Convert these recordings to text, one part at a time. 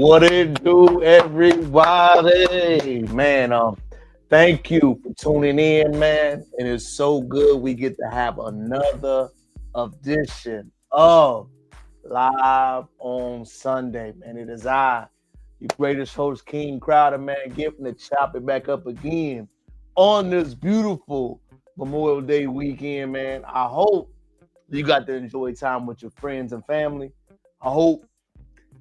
What it do, everybody? Man, thank you for tuning in, man. It is so good we get to have another edition of Live on Sunday, man. It is I, your greatest host, King Crowder, man, getting to chop it back up again on this beautiful Memorial Day weekend, man. I hope you got to enjoy time with your friends and family. I hope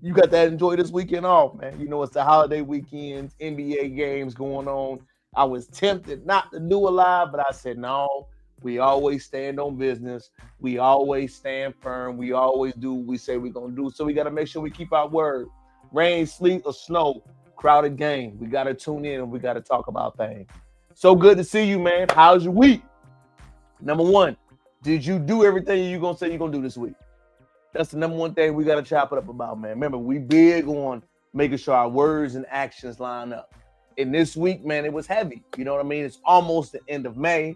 you got to enjoy this weekend off, man. You know, it's the holiday weekends, NBA games going on. I was tempted not to do a live, but I said, no, we always stand on business. We always stand firm. We always do what we say we're going to do. So we got to make sure we keep our word. Rain, sleet, or snow, crowded game. We got to tune in and we got to talk about things. So good to see you, man. How's your week? Number one, did you do everything you're going to say you're going to do this week? That's the number one thing we got to chop it up about, man. Remember, we big on making sure our words and actions line up. And this week, man, it was heavy. You know what I mean? It's almost the end of May.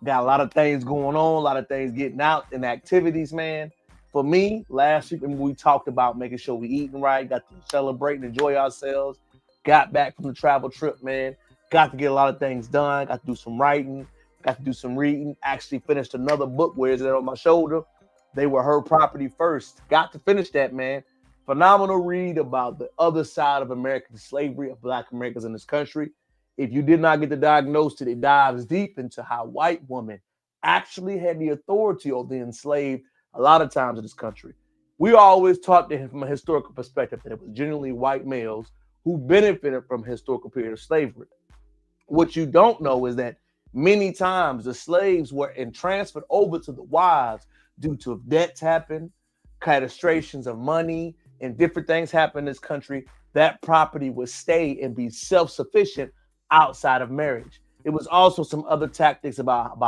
Got a lot of things going on, a lot of things getting out and activities, man. For me, last week, we talked about making sure we eating right, got to celebrate and enjoy ourselves. Got back from the travel trip, man. Got to get a lot of things done. Got to do some writing. Got to do some reading. Actually finished another book. Where is it on my shoulder? They Were Her Property First. Got to finish that, man. Phenomenal read about the other side of American slavery, of Black Americans in this country. If you did not get the diagnosis, it dives deep into how white women actually had the authority over the enslaved a lot of times in this country. We always taught them from a historical perspective that it was generally white males who benefited from a historical period of slavery. What you don't know is that many times the slaves were transferred over to the wives due to debts happen, castrations of money, and different things happen in this country. That property would stay and be self-sufficient outside of marriage. It was also some other tactics about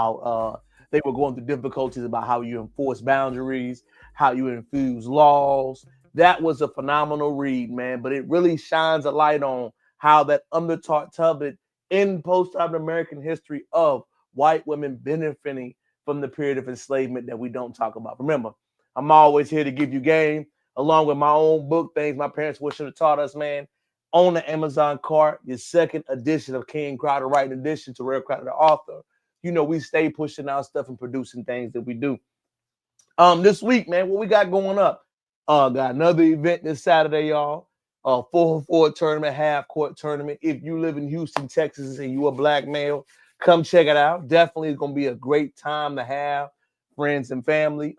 they were going through difficulties about how you enforce boundaries, how you infuse laws. That was a phenomenal read, man, but it really shines a light on how that undertaught covered in post-American history of white women benefiting from the period of enslavement that we don't talk about. Remember, I'm always here to give you game, along with my own book, things my parents should have taught us, man. On the Amazon cart, your second edition of King Crowder Writing Edition to Rare Crowder, the author. You know, we stay pushing out stuff and producing things that we do. This week, man, what we got going up? Got another event this Saturday, y'all. 4-4 tournament, half court tournament. If you live in Houston, Texas, and you a Black male, come check it out. Definitely it's going to be a great time to have friends and family.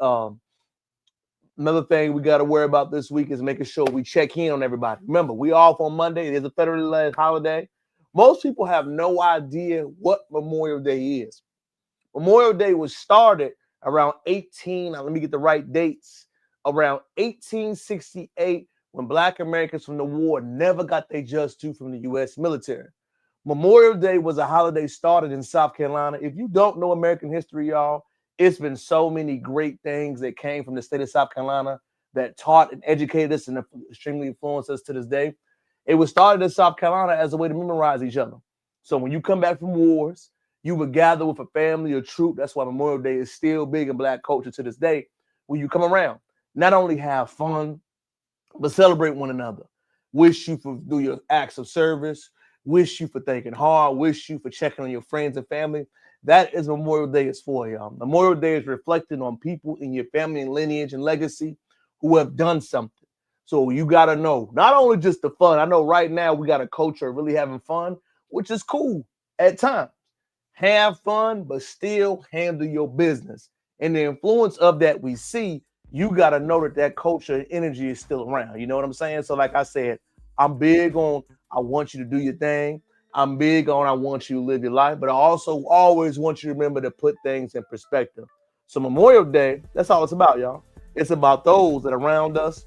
Another thing we got to worry about this week is making sure we check in on everybody. Remember, we off on Monday. It is a federally holiday. Most people have no idea what Memorial Day is. Memorial Day was started around let me get the right dates, around 1868 when Black Americans from the war never got their just due from the U.S. military. Memorial Day was a holiday started in South Carolina. If you don't know American history, y'all, it's been so many great things that came from the state of South Carolina that taught and educated us and extremely influenced us to this day. It was started in South Carolina as a way to memorize each other. So when you come back from wars, you would gather with a family or troop. That's why Memorial Day is still big in Black culture to this day. When you come around, not only have fun, but celebrate one another. Wish you for do your acts of service. Wish you for thinking hard. Wish you for checking on your friends and family. That is Memorial Day is for, y'all. Memorial Day is reflecting on people in your family and lineage and legacy who have done something. So you got to know, not only just the fun. I know right now we got a culture of really having fun, which is cool at times. Have fun, but still handle your business. And the influence of that we see, you got to know that culture and energy is still around. You know what I'm saying? So like I said, I'm big on I want you to do your thing. I'm big on I want you to live your life, but I also always want you to remember to put things in perspective. So Memorial Day, that's all it's about, y'all. It's about those that are around us,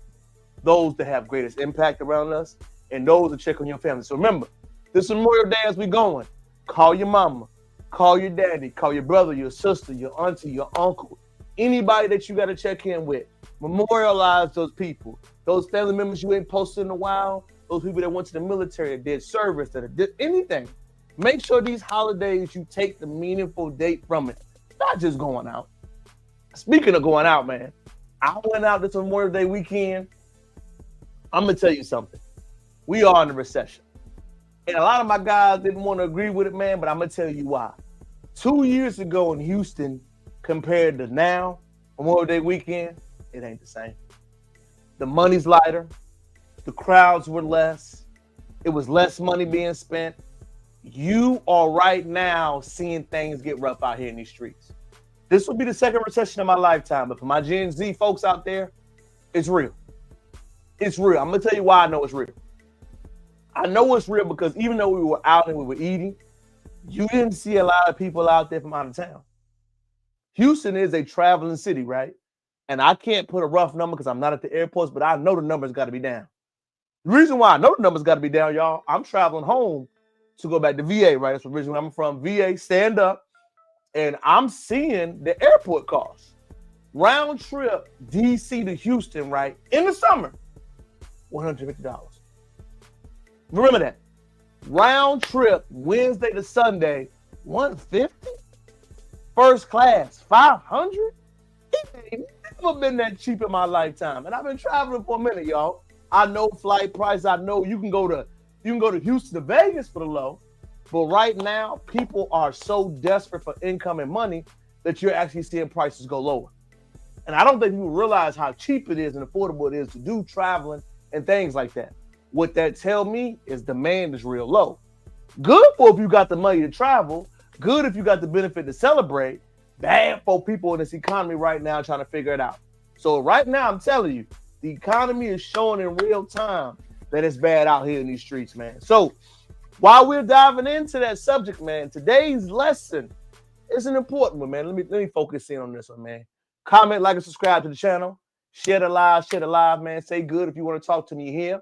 those that have greatest impact around us, and those that check on your family. So remember, this Memorial Day as we going, call your mama, call your daddy, call your brother, your sister, your auntie, your uncle, anybody that you got to check in with. Memorialize those people, those family members you ain't posted in a while, those people that went to the military, that did service, that did anything. Make sure these holidays you take the meaningful date from it, not just going out. Speaking of going out, man, I went out this Memorial Day weekend. I'm gonna tell you something. We are in a recession. And a lot of my guys didn't want to agree with it, man, but I'm going to tell you why. 2 years ago in Houston compared to now, Memorial Day weekend, it ain't the same. The money's lighter. The crowds were less. It was less money being spent. You are right now seeing things get rough out here in these streets. This will be the second recession of my lifetime, but for my Gen Z folks out there, it's real. It's real. I'm going to tell you why I know it's real. I know it's real because even though we were out and we were eating, you didn't see a lot of people out there from out of town. Houston is a traveling city, right? And I can't put a rough number because I'm not at the airports, but I know the numbers got to be down. The reason why I know the numbers got to be down, y'all, I'm traveling home to go back to VA, right? That's originally I'm from. VA, stand up, and I'm seeing the airport costs. Round trip DC to Houston, right? In the summer, $150. Remember that. Round trip Wednesday to Sunday, $150. First class, $500. It ain't never been that cheap in my lifetime. And I've been traveling for a minute, y'all. I know flight price. I know you can go to Houston to Vegas for the low. But right now, people are so desperate for income and money that you're actually seeing prices go lower. And I don't think people realize how cheap it is and affordable it is to do traveling and things like that. What that tell me is demand is real low. Good for if you got the money to travel. Good if you got the benefit to celebrate. Bad for people in this economy right now trying to figure it out. So right now, I'm telling you, the economy is showing in real time that it's bad out here in these streets, man. So while we're diving into that subject, man, today's lesson is an important one, man. Let me focus in on this one, man. Comment, like, and subscribe to the channel. Share the live, man. Say good if you want to talk to me here.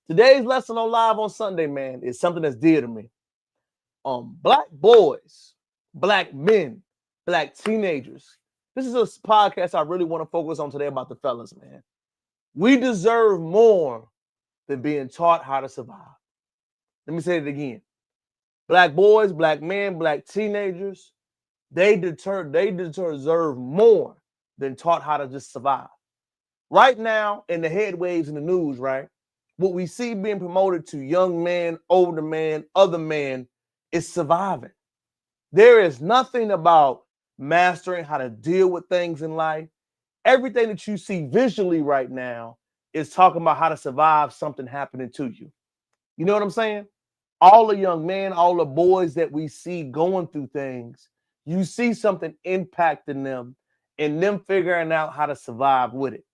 Today's lesson on Live on Sunday, man, is something that's dear to me. Black boys, black men, black teenagers. This is a podcast I really want to focus on today about the fellas, man. We deserve more than being taught how to survive. Let me say it again. Black boys, black men, black teenagers, they deserve more than taught how to just survive. Right now, in the headwaves in the news, right? What we see being promoted to young men, older men, other men is surviving. There is nothing about mastering how to deal with things in life. Everything that you see visually right now is talking about how to survive something happening to you. You know what I'm saying? All the young men, all the boys that we see going through things, you see something impacting them and them figuring out how to survive with it.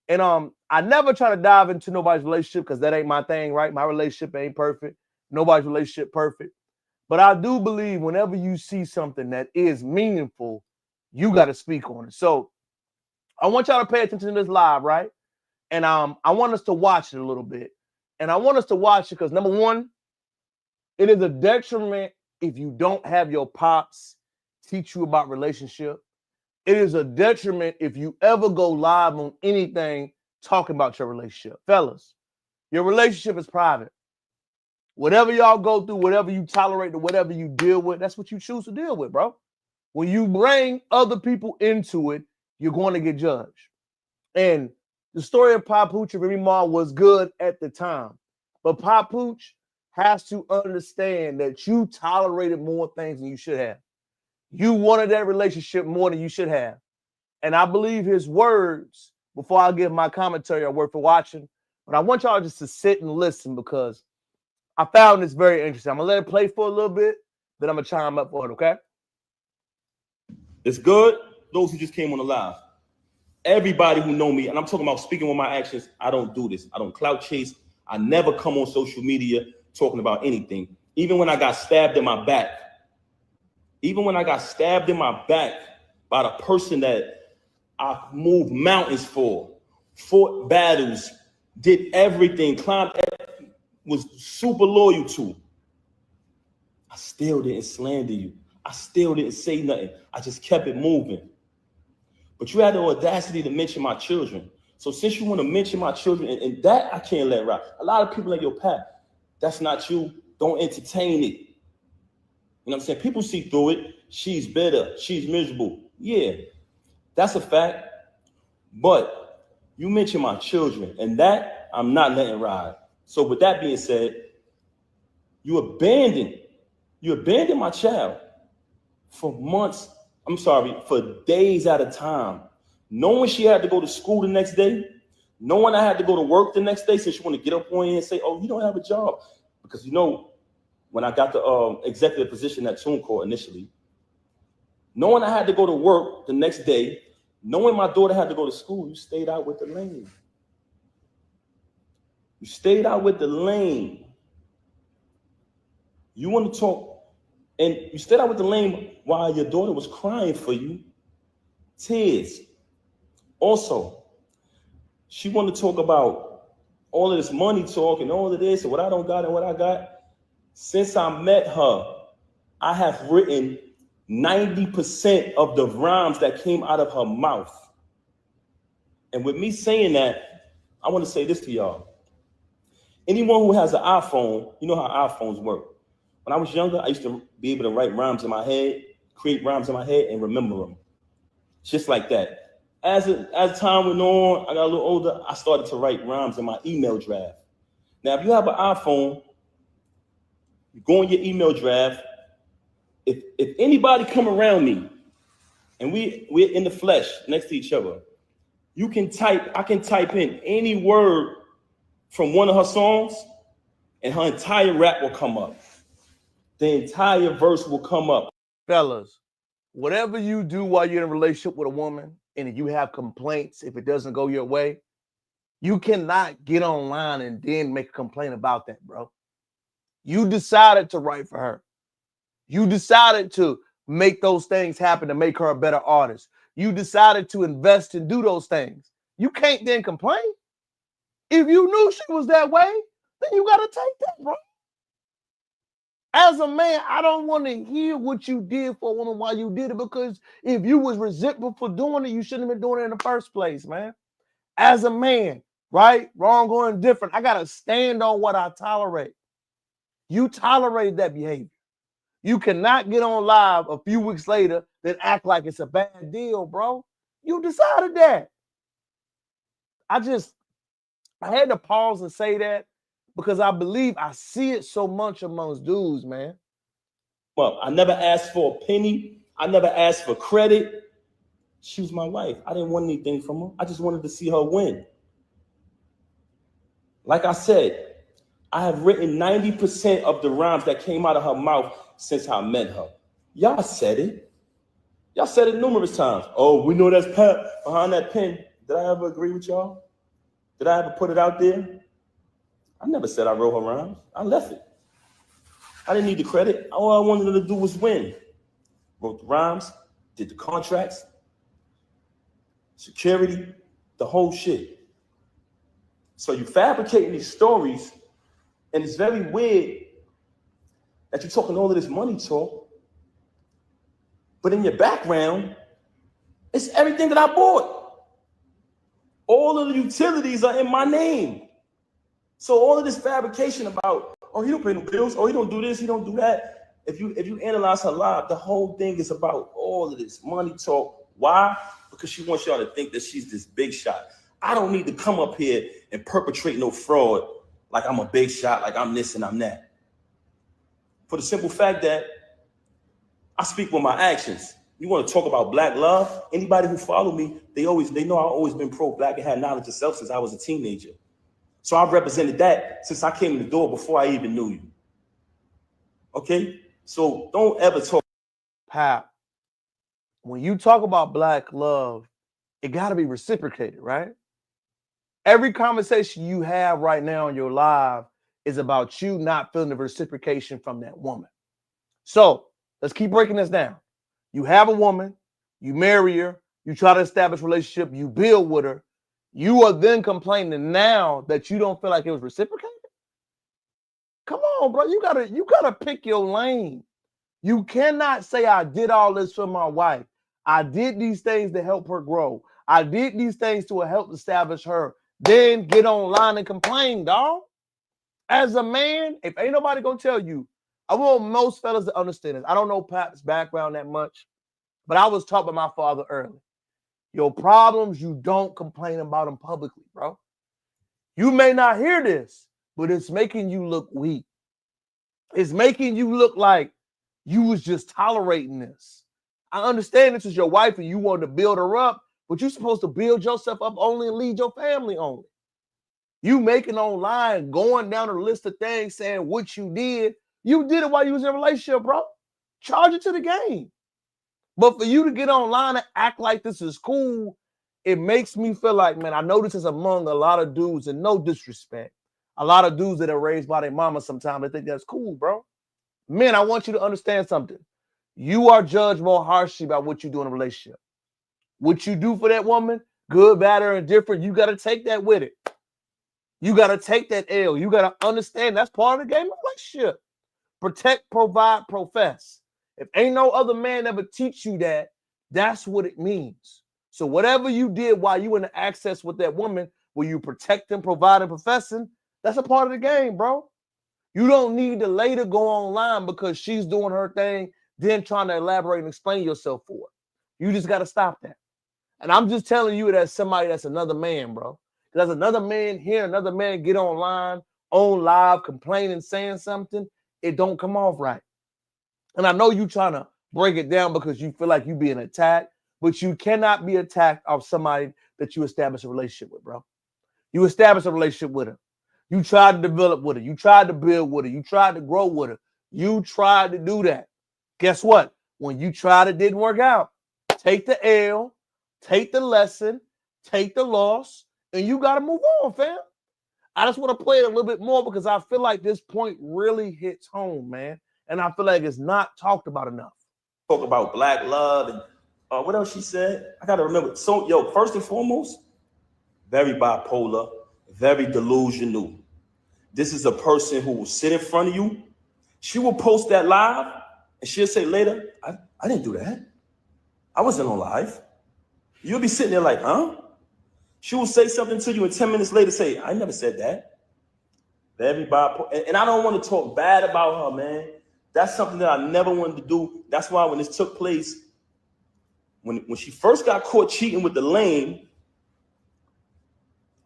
And I never try to dive into nobody's relationship because that ain't my thing, right? My relationship ain't perfect. Nobody's relationship perfect. But I do believe whenever you see something that is meaningful, you got to speak on it. So I want y'all to pay attention to this live, right? And I want us to watch it a little bit. And I want us to watch it because, number one, it is a detriment if you don't have your pops teach you about relationship. It is a detriment if you ever go live on anything talking about your relationship. Fellas, your relationship is private. Whatever y'all go through, whatever you tolerate, or whatever you deal with, that's what you choose to deal with, bro. When you bring other people into it, you're going to get judged. And the story of Pap Pooch and Remy Ma was good at the time. But Pap Pooch has to understand that you tolerated more things than you should have. You wanted that relationship more than you should have. And I believe his words, before I give my commentary, are worth for watching. But I want y'all just to sit and listen because I found this very interesting. I'm going to let it play for a little bit, then I'm going to chime up for it, okay? It's good. Those who just came on the live. Everybody who know me, and I'm talking about speaking with my actions, I don't do this. I don't clout chase. I never come on social media talking about anything. Even when I got stabbed in my back, by the person that I moved mountains for, fought battles, did everything, climbed, was super loyal to, I still didn't slander you. I still didn't say nothing. I just kept it moving. But you had the audacity to mention my children. So since you want to mention my children, and that I can't let ride. A lot of people like, yo, Pat, that's not you. Don't entertain it. You know what I'm saying? People see through it. She's bitter. She's miserable. Yeah, that's a fact. But you mentioned my children, and that I'm not letting ride. So with that being said, you abandoned my child for months. I'm sorry, for days at a time, knowing she had to go to school the next day, knowing I had to go to work the next day, since you want to get up on you and say, "Oh, you don't have a job," because when I got the executive position at TuneCore initially, knowing I had to go to work the next day, knowing my daughter had to go to school, you stayed out with the lane. You stayed out with the lane. You want to talk, and you stayed out with the lane while your daughter was crying for you, tears. Also, she wanted to talk about all of this money talk and all of this and what I don't got and what I got. Since I met her, I have written 90% of the rhymes that came out of her mouth. And with me saying that, I want to say this to y'all. Anyone who has an iPhone, you know how iPhones work. When I was younger, I used to be able to write rhymes in my head, create rhymes in my head, and remember them. Just like that. As time went on, I got a little older, I started to write rhymes in my email draft. Now, if you have an iPhone, you go in your email draft. If anybody come around me and we're in the flesh next to each other, I can type in any word from one of her songs and her entire rap will come up. The entire verse will come up. Fellas, whatever you do while you're in a relationship with a woman, and if you have complaints, if it doesn't go your way, you cannot get online and then make a complaint about that, bro. You decided to write for her. You decided to make those things happen to make her a better artist. You decided to invest and do those things. You can't then complain. If you knew she was that way, then you got to take that, bro. As a man, I don't want to hear what you did for a woman while you did it, because if you was resentful for doing it, you shouldn't have been doing it in the first place, man. As a man, right, wrong or indifferent, I got to stand on what I tolerate. You tolerated that behavior. You cannot get on live a few weeks later then act like it's a bad deal, bro. You decided that. I had to pause and say that because I believe I see it so much amongst dudes, man. Well, I never asked for a penny. I never asked for credit. She was my wife. I didn't want anything from her. I just wanted to see her win. Like I said, I have written 90% of the rhymes that came out of her mouth since I met her. Y'all said it. Y'all said it numerous times. Oh, we know that's Pap behind that pen. Did I ever agree with y'all? Did I ever put it out there? I never said I wrote her rhymes. I left it. I didn't need the credit. All I wanted her to do was win. Wrote the rhymes, did the contracts, security, the whole shit. So you fabricating these stories, and it's very weird that you're talking all of this money talk, but in your background, it's everything that I bought. All of the utilities are in my name. So all of this fabrication about, oh, he don't pay no bills, oh, he don't do this, he don't do that. If you analyze her live, the whole thing is about all of this money talk. Why? Because she wants y'all to think that she's this big shot. I don't need to come up here and perpetrate no fraud like I'm a big shot, like I'm this and I'm that. For the simple fact that I speak with my actions. You want to talk about black love? Anybody who follow me, they know I've always been pro-black and had knowledge of self since I was a teenager. So I've represented that since I came in the door before I even knew you. Okay? So don't ever talk. Pap, when you talk about black love, it got to be reciprocated, right? Every conversation you have right now in your live is about you not feeling the reciprocation from that woman. So let's keep breaking this down. You have a woman, you marry her, you try to establish a relationship, you build with her. You are then complaining now that you don't feel like it was reciprocated. Come on, bro. You gotta pick your lane. You cannot say I did all this for my wife. I did these things to help her grow. I did these things to help establish her. Then get online and complain, dog. As a man, if ain't nobody gonna tell you, I want most fellas to understand this. I don't know Pap's background that much, but I was taught by my father early. Your problems, you don't complain about them publicly, bro. You may not hear this, but it's making you look weak. It's making you look like you was just tolerating this. I understand this is your wife and you want to build her up, but you're supposed to build yourself up only and lead your family only. You making online, going down a list of things, saying what you did it while you was in a relationship, bro. Charge it to the game. But for you to get online and act like this is cool, it makes me feel like, man, I know this is among a lot of dudes, and no disrespect. A lot of dudes that are raised by their mama sometimes, they think that's cool, bro. Men, I want you to understand something. You are judged more harshly by what you do in a relationship. What you do for that woman, good, bad, or indifferent, you got to take that with it. You got to take that L. You got to understand that's part of the game of relationship. Protect, provide, profess. If ain't no other man ever teach you that, that's what it means. So whatever you did while you in the access with that woman, where you protecting, providing, professing, that's a part of the game, bro. You don't need to later go online because she's doing her thing, then trying to elaborate and explain yourself for it. You just got to stop that. And I'm just telling you that somebody that's another man, bro. There's another man here, another man get online, on live, complaining, saying something. It don't come off right. And I know you trying to break it down because you feel like you being attacked, but you cannot be attacked off somebody that you establish a relationship with, bro. You establish a relationship with her. You tried to develop with her. You tried to build with her. You tried to grow with her. You tried to do that. Guess what? When you tried, it didn't work out. Take the L, take the lesson, take the loss, and you got to move on, fam. I just want to play it a little bit more because I feel like this point really hits home, man. And I feel like it's not talked about enough. Talk about black love and what else she said? I got to remember. So, first and foremost, very bipolar, very delusional. This is a person who will sit in front of you. She will post that live and she'll say later, I didn't do that. I wasn't on live. You'll be sitting there like, huh? She will say something to you and 10 minutes later say, I never said that. Very bipolar. And I don't want to talk bad about her, man. That's something that I never wanted to do. That's why when this took place, when she first got caught cheating with the lame,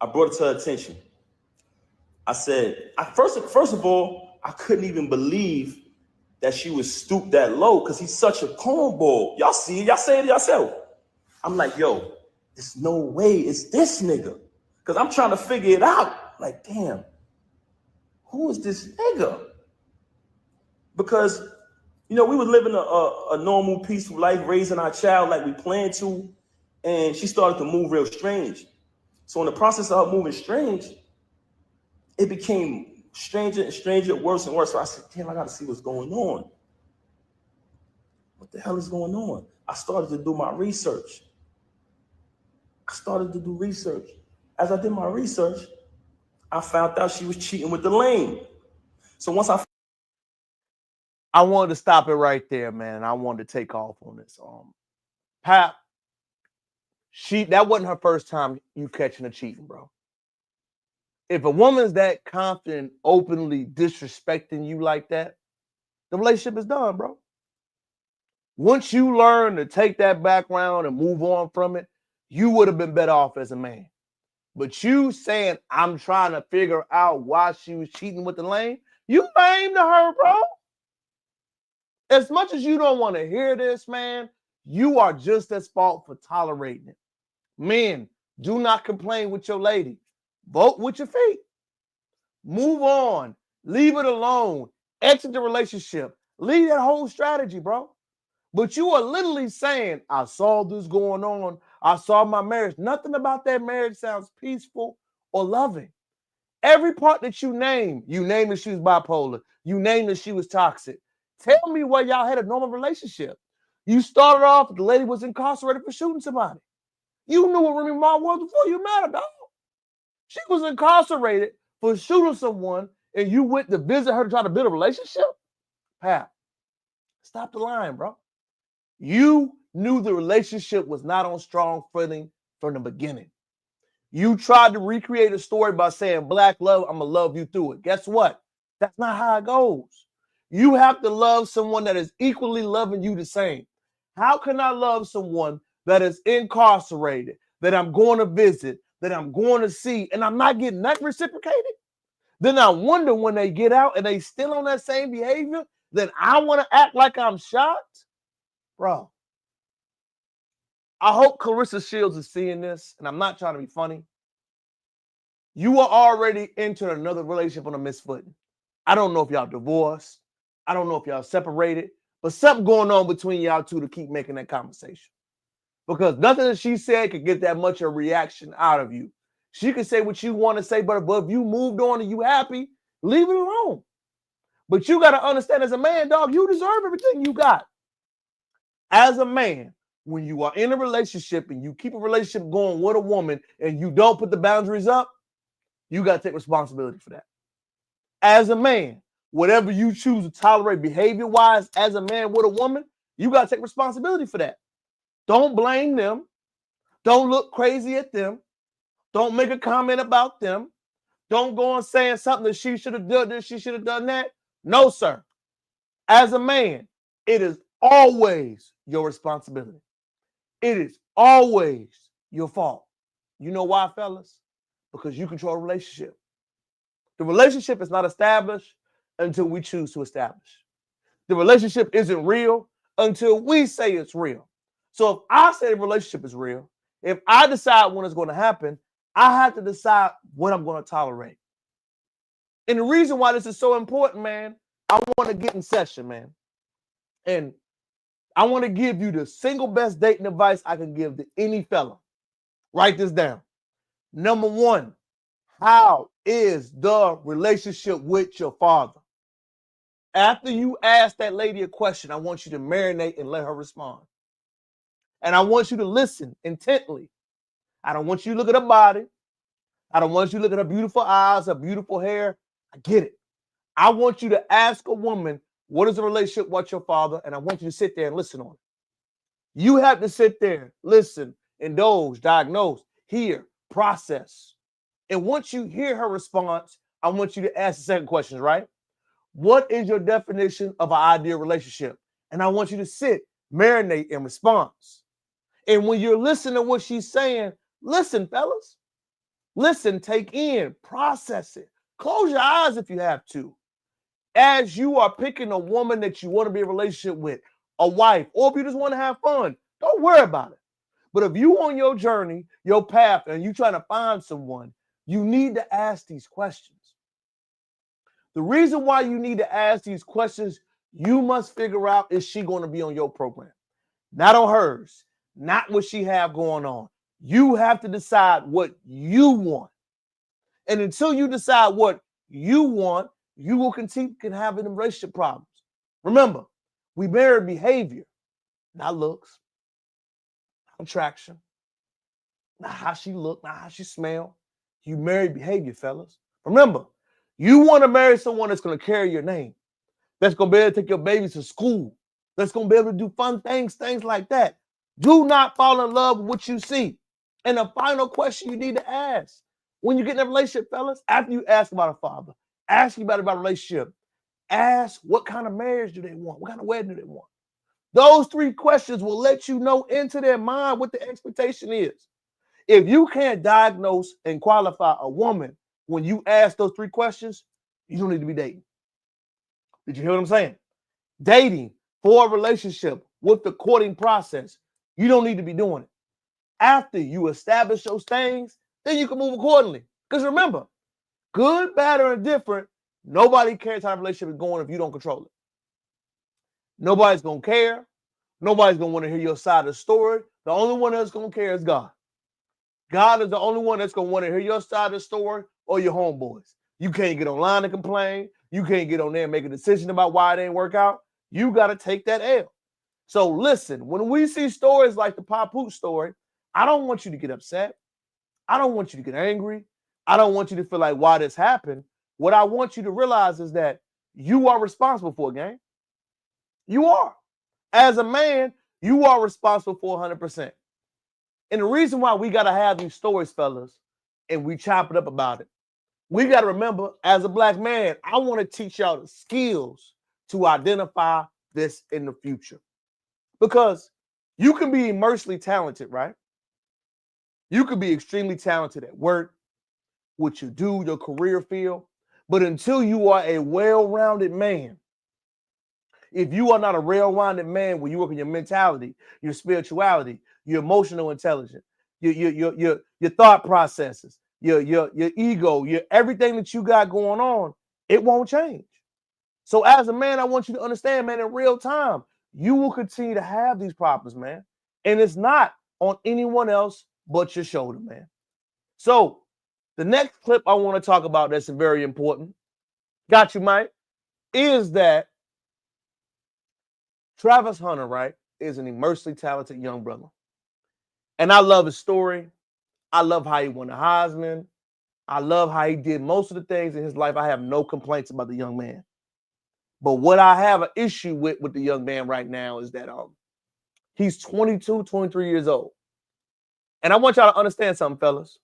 I brought it to her attention. I said, first of all, I couldn't even believe that she was stooped that low because he's such a cornball. Y'all see it, y'all say it yourself. I'm like, yo, there's no way it's this nigga. Because I'm trying to figure it out. Like, damn, who is this nigga? Because, we were living a normal, peaceful life, raising our child like we planned to, and she started to move real strange. So in the process of her moving strange, it became stranger and stranger, worse and worse. So I said, damn, I got to see what's going on. What the hell is going on? I started to do my research. As I did my research, I found out she was cheating with the lame. So once I wanted to stop it right there, man. I wanted to take off on this. Pap, that wasn't her first time you catching her cheating, bro. If a woman's that confident, openly disrespecting you like that, the relationship is done, bro. Once you learn to take that background and move on from it, you would have been better off as a man. But you saying, I'm trying to figure out why she was cheating with the lame, you lame to her, bro. As much as you don't want to hear this, man, you are just as fault for tolerating it. Men, do not complain with your lady. Vote with your feet. Move on. Leave it alone. Exit the relationship. Leave that whole strategy, bro. But you are literally saying, I saw this going on. I saw my marriage. Nothing about that marriage sounds peaceful or loving. Every part that you name that she was bipolar. You named that she was toxic. Tell me where y'all had a normal relationship. You started off, the lady was incarcerated for shooting somebody. You knew what Remy Ma was before you met her, dog. She was incarcerated for shooting someone, and you went to visit her to try to build a relationship? Pap, stop the line, bro. You knew the relationship was not on strong footing from the beginning. You tried to recreate a story by saying, black love, I'm going to love you through it. Guess what? That's not how it goes. You have to love someone that is equally loving you the same. How can I love someone that is incarcerated, that I'm going to visit, that I'm going to see, and I'm not getting that reciprocated? Then I wonder when they get out and they still on that same behavior, then I want to act like I'm shocked. Bro, I hope Clarissa Shields is seeing this, and I'm not trying to be funny. You are already entering another relationship on a misfooting. I don't know if y'all divorced. I don't know if y'all separated, but something going on between y'all two to keep making that conversation. Because nothing that she said could get that much of a reaction out of you. She can say what you want to say, but if you moved on and you happy, leave it alone. But you got to understand, as a man, dog, you deserve everything you got. As a man, when you are in a relationship and you keep a relationship going with a woman and you don't put the boundaries up, you got to take responsibility for that. As a man, whatever you choose to tolerate behavior-wise as a man with a woman, you got to take responsibility for that. Don't blame them. Don't look crazy at them. Don't make a comment about them. Don't go on saying something that she should have done this, she should have done that. No, sir. As a man, it is always your responsibility. It is always your fault. You know why, fellas? Because you control the relationship. The relationship is not established until we choose to establish. The relationship isn't real until we say it's real. So if I say the relationship is real, if I decide when it's going to happen, I have to decide what I'm going to tolerate. And the reason why this is so important, man, I want to get in session, man. And I want to give you the single best dating advice I can give to any fella. Write this down. Number one, how is the relationship with your father? After you ask that lady a question, I want you to marinate and let her respond. And I want you to listen intently. I don't want you to look at her body. I don't want you to look at her beautiful eyes, her beautiful hair. I get it. I want you to ask a woman, what is the relationship with your father? And I want you to sit there and listen on it. You have to sit there, listen, indulge, diagnose, hear, process. And once you hear her response, I want you to ask the second question, right? What is your definition of an ideal relationship? And I want you to sit, marinate in response. And when you're listening to what she's saying, listen, fellas. Listen, take in, process it. Close your eyes if you have to. As you are picking a woman that you want to be in a relationship with, a wife, or if you just want to have fun, don't worry about it. But if you on your journey, your path, and you trying to find someone, you need to ask these questions. The reason why you need to ask these questions, you must figure out, is she going to be on your program? Not on hers, not what she have going on. You have to decide what you want. And until you decide what you want, you will continue having relationship problems. Remember, we marry behavior, not looks, not attraction, not how she look, not how she smell. You marry behavior, fellas. Remember, you want to marry someone that's going to carry your name, that's going to be able to take your babies to school, that's going to be able to do fun things like that. Do not fall in love with what you see. And the final question you need to ask when you get in a relationship, fellas, after you ask about a father, ask you about a relationship, ask what kind of marriage do they want? What kind of wedding do they want? Those three questions will let you know into their mind what the expectation is. If you can't diagnose and qualify a woman when you ask those three questions, you don't need to be dating. Did you hear what I'm saying? Dating for a relationship with the courting process, you don't need to be doing it. After you establish those things, then you can move accordingly. Because remember, good, bad, or indifferent, nobody cares how the relationship is going if you don't control it. Nobody's going to care. Nobody's going to want to hear your side of the story. The only one that's going to care is God. God is the only one that's going to want to hear your side of the story or your homeboys. You can't get online and complain. You can't get on there and make a decision about why it didn't work out. You got to take that L. So listen, when we see stories like the Pap story, I don't want you to get upset. I don't want you to get angry. I don't want you to feel like why this happened. What I want you to realize is that you are responsible for it, gang. You are. As a man, you are responsible for 100%. And the reason why we got to have these stories, fellas, and we chop it up about it, we got to remember, as a black man, I want to teach y'all the skills to identify this in the future. Because you can be immensely talented, right? You could be extremely talented at work, what you do, your career field. But until you are a well-rounded man, if you are not a well-rounded man, when you work on your mentality, your spirituality, your emotional intelligence, your thought processes, your ego, your everything that you got going on, it won't change. So as a man, I want you to understand, man, in real time, you will continue to have these problems, man. And it's not on anyone else but your shoulder, man. So the next clip I want to talk about that's very important, got you, Mike, is that Travis Hunter, right, is an immensely talented young brother. And I love his story. I love how he won the Heisman. I love how he did most of the things in his life. I have no complaints about the young man. But what I have an issue with the young man right now is that he's 22, 23 years old. And I want y'all to understand something, fellas.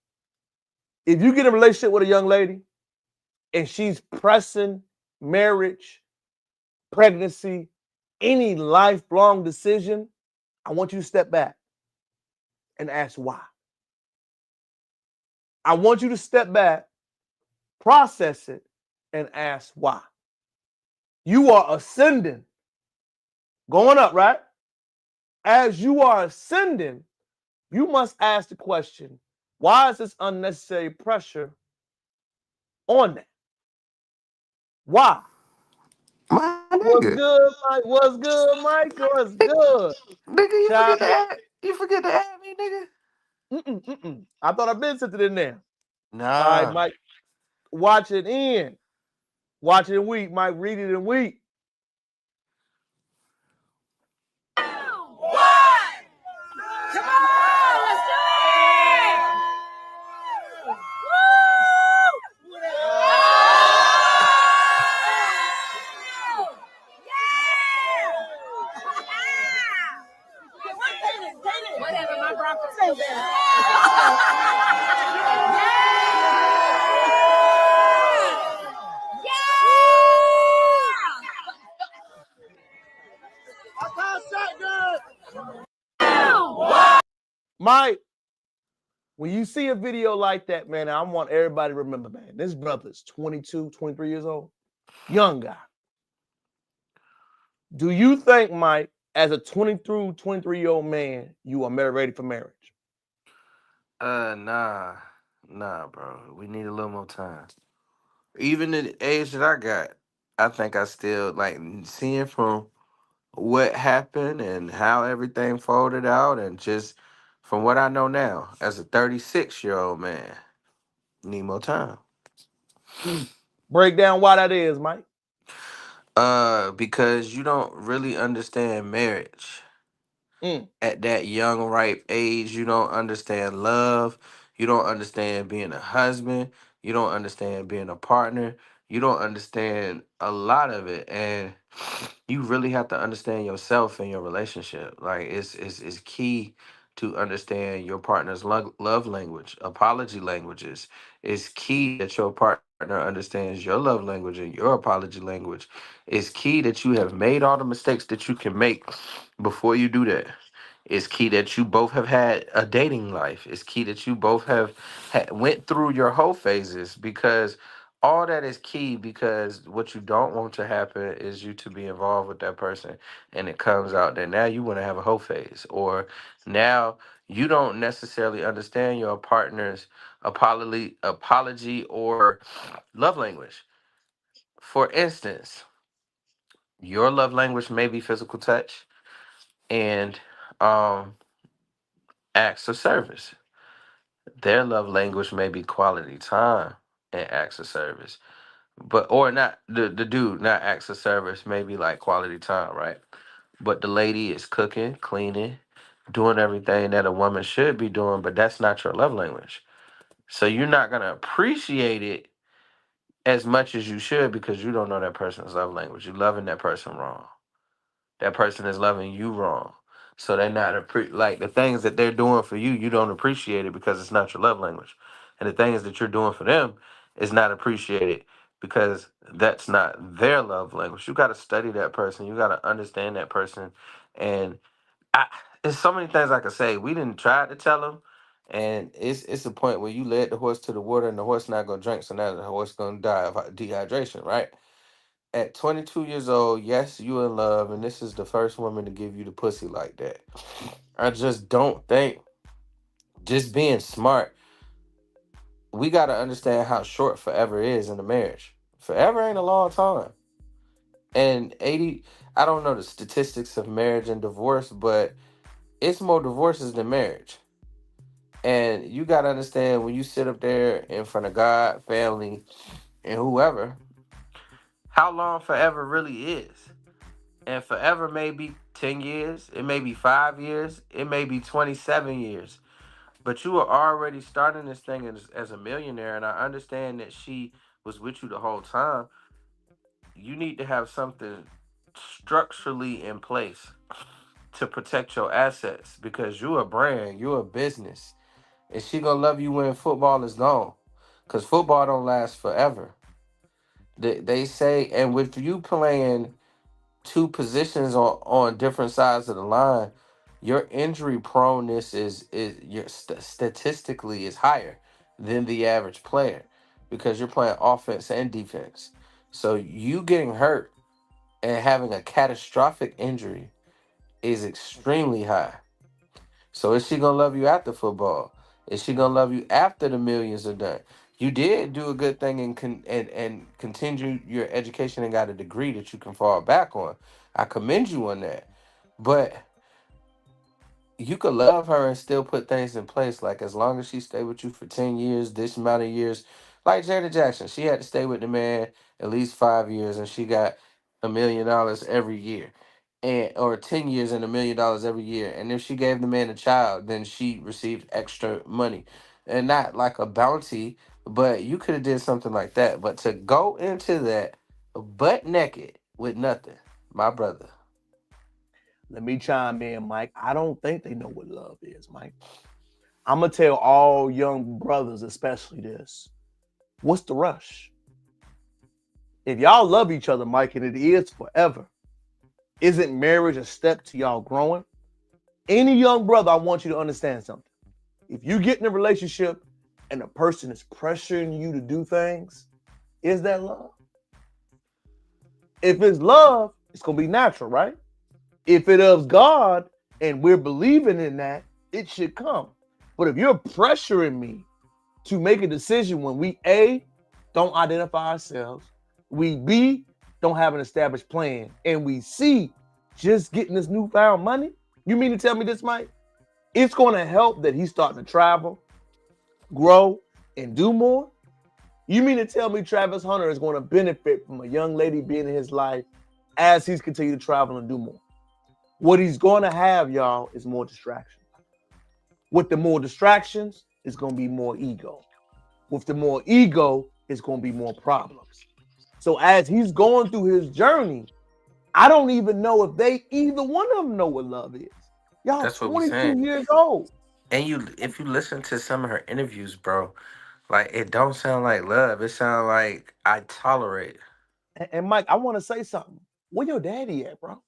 If you get in a relationship with a young lady and she's pressing marriage, pregnancy, any lifelong decision, I want you to step back and ask why. I want you to step back, process it, and ask why. You are ascending, going up, right? As you are ascending, you must ask the question, why is this unnecessary pressure on that? Why? My What's nigga. good, Mike? What's good, Mike? What's good? Nigga, you Child, forget to add you forget to add me, nigga? I thought I've been sent it in there. All right, Nah. Mike. Watch it in. Watch it in week. Mike, read it in week. What? Come on, let's do it! Woo! Yeah! Whatever, my Broncos still better. Mike, when you see a video like that, man, I want everybody to remember, man, this brother's 22, 23 years old. Young guy. Do you think, Mike, as a 22, 23-year-old man, you are ready for marriage? Nah. Nah, bro. We need a little more time. Even the age that I got, I think I still like seeing from what happened and how everything folded out and just from what I know now as a 36-year-old man, need more time. Break down why that is, Mike. Because you don't really understand marriage. Mm. At that young, ripe age. You don't understand love. You don't understand being a husband. You don't understand being a partner. You don't understand a lot of it. And you really have to understand yourself and your relationship. Like it's key to understand your partner's love language, apology languages. It's key that your partner understands your love language and your apology language. It's key that you have made all the mistakes that you can make before you do that. It's key that you both have had a dating life. It's key that you both have went through your whole phases because all that is key because what you don't want to happen is you to be involved with that person and it comes out that now you want to have a whole phase or now you don't necessarily understand your partner's apology or love language. For instance, your love language may be physical touch and um acts of service. Their love language may be quality time and acts of service. But or not the dude, not acts of service, maybe like quality time, right? But the lady is cooking, cleaning, doing everything that a woman should be doing, but that's not your love language. So you're not gonna appreciate it as much as you should because you don't know that person's love language. You're loving that person wrong. That person is loving you wrong. So they're not like the things that they're doing for you, you don't appreciate it because it's not your love language. And the things that you're doing for them is not appreciated because that's not their love language. You got to study that person. You got to understand that person. And I, there's so many things I could say. We didn't try to tell them, And it's a point where you led the horse to the water and the horse not gonna drink, so now the horse gonna die of dehydration, right? At 22 years old, yes, you in love, and this is the first woman to give you the pussy like that. I just don't think, just being smart, we gotta understand how short forever is in a marriage. Forever ain't a long time. And 80, I don't know the statistics of marriage and divorce, but it's more divorces than marriage. And you gotta understand, when you sit up there in front of God, family, and whoever, how long forever really is. And forever may be 10 years, it may be 5 years, it may be 27 years. But you are already starting this thing as a millionaire, and I understand that she was with you the whole time. You need to have something structurally in place to protect your assets, because you a brand, you a business. Is she gonna love you when football is gone? Because football don't last forever. They say, and with you playing two positions on different sides of the line, your injury proneness is your statistically is higher than the average player, because you're playing offense and defense. So you getting hurt and having a catastrophic injury is extremely high. So is she gonna love you after football? Is she gonna love you after the millions are done? You did do a good thing and and continue your education and got a degree that you can fall back on. I commend you on that. But you could love her and still put things in place. Like, as long as she stay with you for 10 years, this amount of years, like Janet Jackson, she had to stay with the man at least 5 years, and she got $1 million every year, and or 10 years and $1 million every year. And if she gave the man a child, then she received extra money, and not like a bounty. But you could have did something like that. But to go into that butt naked with nothing, my brother. Let me chime in, Mike. I don't think they know what love is, Mike. I'm gonna tell all young brothers, especially this. What's the rush? If y'all love each other, Mike, and it is forever, isn't marriage a step to y'all growing? Any young brother, I want you to understand something. If you get in a relationship and a person is pressuring you to do things, is that love? If it's love, it's gonna be natural, right? If it is God and we're believing in that, it should come. But if you're pressuring me to make a decision when we A, don't identify ourselves, we B, don't have an established plan, and we C, just getting this newfound money, you mean to tell me this, Mike? It's going to help that he's starting to travel, grow, and do more? You mean to tell me Travis Hunter is going to benefit from a young lady being in his life as he's continued to travel and do more? What he's going to have, y'all, is more distractions. With the more distractions, it's going to be more ego. With the more ego, it's going to be more problems. So as he's going through his journey, I don't even know if they, either one of them, know what love is. Y'all That's what we 22 saying. years old. And if you listen to some of her interviews, bro, like, it don't sound like love. It sound like I tolerate. And Mike, I want to say something. Where your daddy at, bro?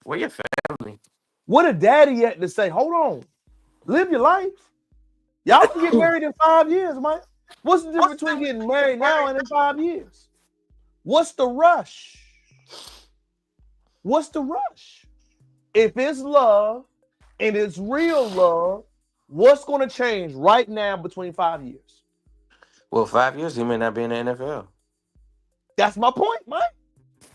Where your family? What a daddy at to say, hold on, live your life. Y'all can get married in 5 years, Mike. What's the difference between getting married now and in 5 years? What's the rush? What's the rush? If it's love and it's real love, what's going to change right now between 5 years? Well, 5 years, he may not be in the NFL. That's my point, Mike.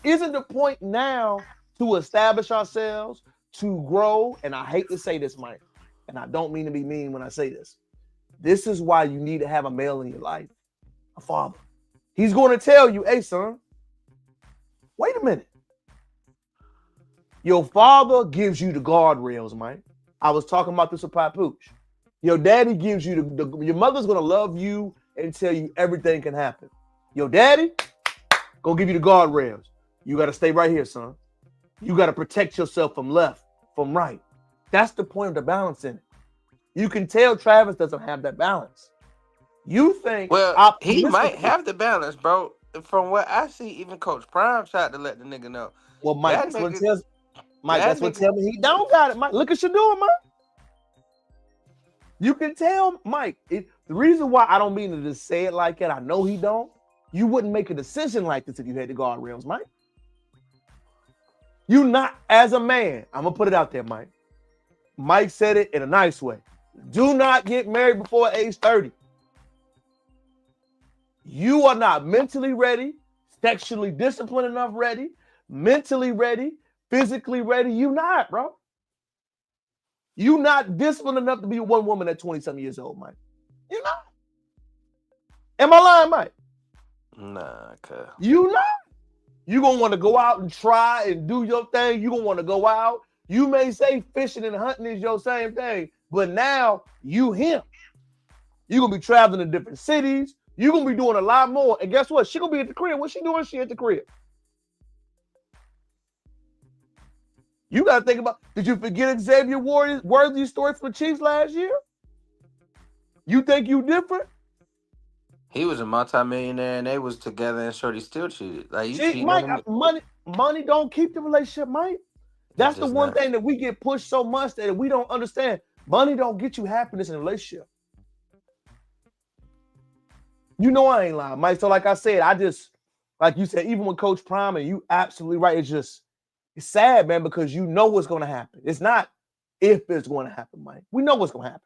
Isn't the point now to establish ourselves, to grow? And I hate to say this, Mike, and I don't mean to be mean when I say this. This is why you need to have a male in your life, a father. He's going to tell you, hey, son, wait a minute. Your father gives you the guardrails, Mike. I was talking about this with Papoose. Your daddy gives you your mother's going to love you and tell you everything can happen. Your daddy going to give you the guardrails. You got to stay right here, son. You got to protect yourself from left, from right. That's the point of the balance in it. You can tell Travis doesn't have that balance. You think Well, he might have the balance, bro. From what I see, even Coach Prime tried to let the nigga know. Well, Mike, That that's what nigga- tells Mike. that That's what nigga- tells me he don't got it, Mike. Look at you doing, Mike. You can tell, Mike. The reason why I don't mean to just say it like that, I know he don't. You wouldn't make a decision like this if you had the guardrails, Mike. You not as a man. I'm gonna put it out there, Mike. Mike said it in a nice way. Do not get married before age 30. You are not mentally ready, sexually disciplined enough ready, mentally ready, physically ready. You not, bro. You not disciplined enough to be one woman at 20-something years old, Mike. You not. Am I lying, Mike? Nah, cuz. You not. You gonna want to go out and try and do your thing. You gonna want to go out. You may say fishing and hunting is your same thing, but now you him. You gonna be traveling to different cities. You gonna be doing a lot more. And guess what? She gonna be at the crib. What she doing? She at the crib. You gotta think about. Did you forget Xavier Worthy's story for the Chiefs last year? You think you different? He was a multimillionaire and they was together and Shorty still cheated. Like, you cheating Mike, on me? money don't keep the relationship, Mike. That's the one thing that we get pushed so much that we don't understand. Money don't get you happiness in a relationship. You know I ain't lying, Mike. So like I said, like you said, even with Coach Prime, and you absolutely right, it's sad, man, because you know what's going to happen. It's not if it's going to happen, Mike. We know what's going to happen.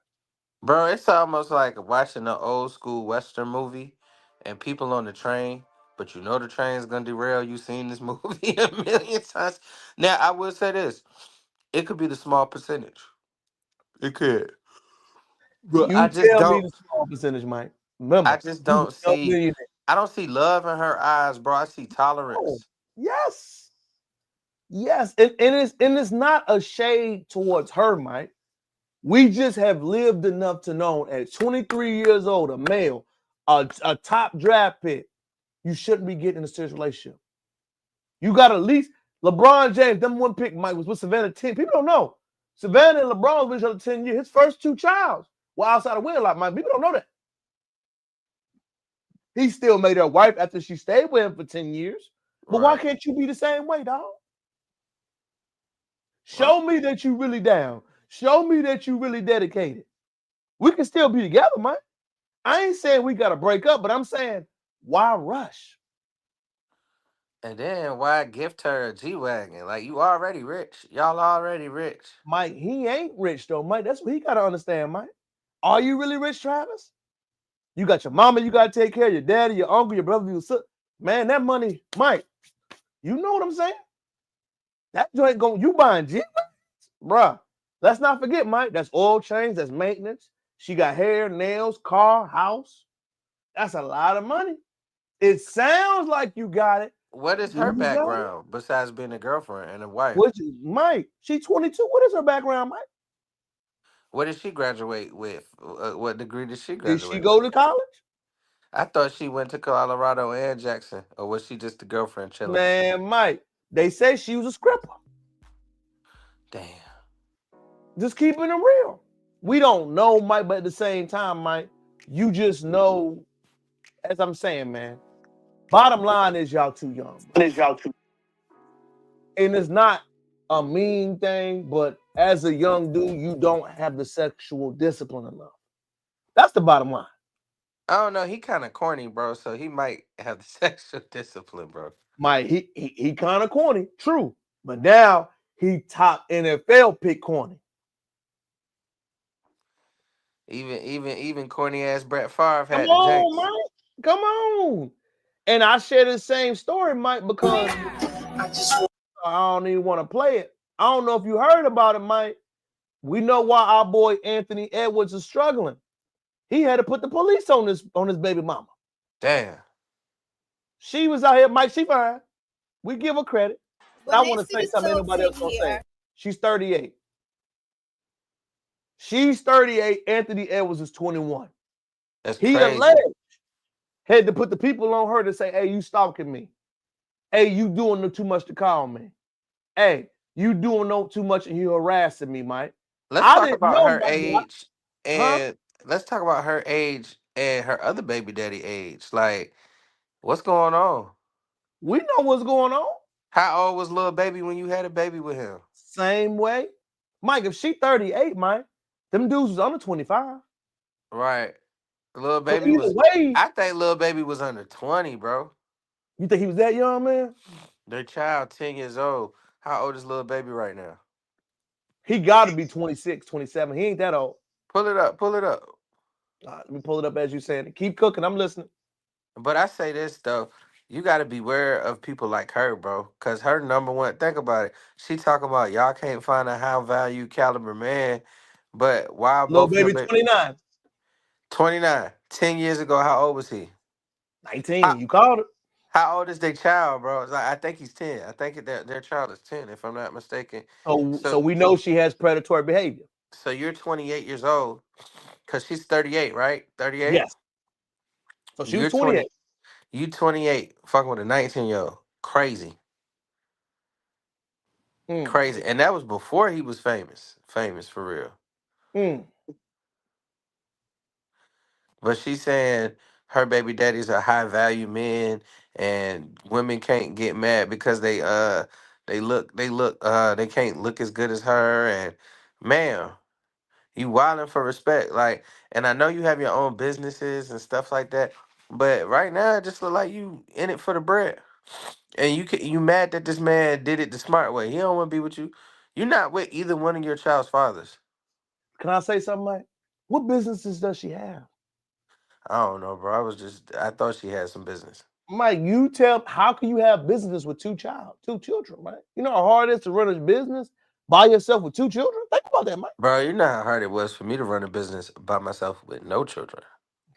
Bro, it's almost like watching an old school Western movie and people on the train, but you know the train's gonna derail. You seen this movie a million times. Now, I will say this. It could be the small percentage. It could. But You tell me the small percentage, Mike. Remember, I just he's a don't see millionaire. I don't see love in her eyes, bro. I see Oh, tolerance. yes. Yes. And it's not a shade towards her, Mike. We just have lived enough to know at 23 years old, a male, a top draft pick, you shouldn't be getting in a serious relationship. You got at least LeBron James, number one pick, Mike, was with Savannah 10. People don't know. Savannah and LeBron was with each other 10 years. His first two childs were outside of wedlock, Mike. People don't know that. He still made her wife after she stayed with him for 10 years. But why can't you be the same way, dog? Show me that you really down. Show me that you really dedicated. We can still be together, Mike. I ain't saying we got to break up, but I'm saying, why rush? And then why gift her a G-Wagon? Like, you already rich. Y'all already rich. Mike, he ain't rich, though, Mike. That's what he got to understand, Mike. Are you really rich, Travis? You got your mama, you got to take care of your daddy, your uncle, your brother, your sister. Man, that money, Mike, you know what I'm saying? That joint going, you buying G-Wagons? Bruh, let's not forget, Mike, that's oil change, that's maintenance. She got hair, nails, car, house. That's a lot of money. It sounds like you got it. What is her background besides being a girlfriend and a wife? Mike, she's 22. What is her background, Mike? What did she graduate with? What degree did she Did graduate she go to college? I thought she went to Colorado and Jackson. Or was she just the girlfriend chilling? Man, Mike, they say she was a scripper. Damn. Just keeping it real. We don't know, Mike, but at the same time, Mike, you just know, as I'm saying, man, bottom line is y'all too young. And it's not a mean thing, but as a young dude, you don't have the sexual discipline enough. That's the bottom line. I don't know. He kind of corny, bro. So he might have the sexual discipline, bro. Mike, he kind of corny, true. But now he top NFL pick corny. Even corny ass Brett Favre had Come the on, jinx. Mike. Come on. And I share the same story, Mike, because I don't even want to play it. I don't know if you heard about it, Mike. We know why our boy Anthony Edwards is struggling. He had to put the police on his baby mama. Damn. She was out here, Mike. She fine. We give her credit. I want to say something nobody else gonna say. She's 38. She's 38. Anthony Edwards is 21. That's he crazy. alleged had to put the people on her to say, "Hey, you stalking me. Hey, you doing too much to call me. Hey, you doing too much and you harassing me, Mike." Let's talk about her age and let's talk about her age and her other baby daddy age. Like, what's going on? We know what's going on. How old was little baby when you had a baby with him? Same way. Mike, if she 38, Mike, Them dudes was under 25. Right. Lil So Baby either was. way, I think Lil Baby was under 20, bro. you think he was that young, man? Their child 10 years old. How old is Lil Baby right now? He got to be 26, 27. He ain't that old. Pull it up. Pull it up. Let me pull it up as you saying it. Keep cooking. I'm listening. But I say this though, you got to beware of people like her, bro. Cause her number one. Think about it. She talking about y'all can't find a high value caliber man, but while Little both your baby, baby 29, 29, 10 years ago, how old was he? 19. How, You called it. how old is their child, bro? It's like, I think he's 10. I think their child is 10, if I'm not mistaken. So So we know she has predatory behavior. so you're 28 years old, cause she's 38, right? 38. Yes. So she was You're 20. 28. You 28, fucking with a 19-year-old. Crazy. Mm, Crazy. And that was before he was famous. Famous for real. mm. But she's saying her baby daddies are high value men and women can't get mad because they can't look as good as her and man, you wilding for respect. Like, and I know you have your own businesses and stuff like that, but right now it just look like you in it for the bread. And you mad that this man did it the smart way. He don't want to be with you. You're not with either one of your child's fathers. Can I say something, Mike? What businesses does she have? I don't know, bro. I thought she had some business. Mike, you tell how can you have business with two children, right? You know how hard it is to run a business by yourself with two children? Think about that, Mike. Bro, you know how hard it was for me to run a business by myself with no children.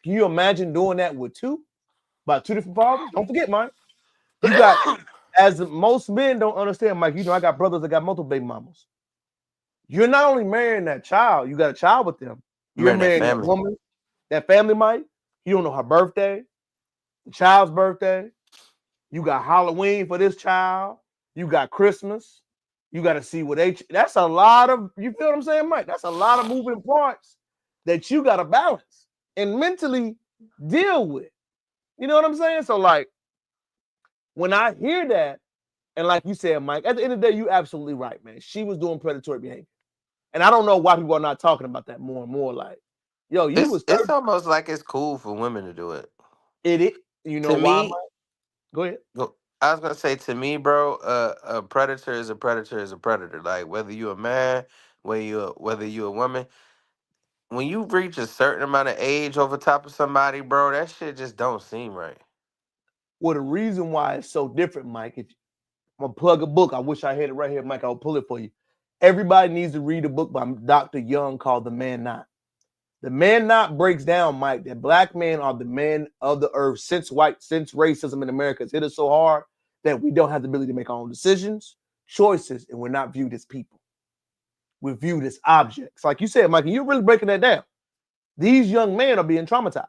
Can you imagine doing that with two? By two different fathers? Don't forget, Mike. You got, as most men don't understand, Mike, you know, I got brothers that got multiple baby mamas. You're not only marrying that child, you got a child with them. You're Man, that marrying that family. woman, that family, Mike. You don't know her birthday, the child's birthday. You got Halloween for this child. You got Christmas. You got to see what that's a lot of, you feel what I'm saying, Mike? That's a lot of moving parts that you got to balance and mentally deal with. You know what I'm saying? So, like, when I hear that, and like you said, Mike, at the end of the day, you absolutely right, man. She was doing predatory behavior. And I don't know why people are not talking about that more and more. Like, yo, you was It's almost like it's cool for women to do it. it. You know To why, Mike? me, Go ahead. I was gonna say to me, bro, a predator is a predator is a predator. Like whether you a man, whether you a woman, when you reach a certain amount of age over top of somebody, bro, that shit just don't seem right. Well, the reason why it's so different, Mike, if I'm gonna plug a book, I wish I had it right here, Mike. I'll pull it for you. Everybody needs to read a book by Dr. Young called The Man Not. The Man Not breaks down, Mike, that black men are the men of the earth since racism in America has hit us so hard that we don't have the ability to make our own decisions, choices, and we're not viewed as people. We're viewed as objects. Like you said, Mike, you're really breaking that down. These young men are being traumatized.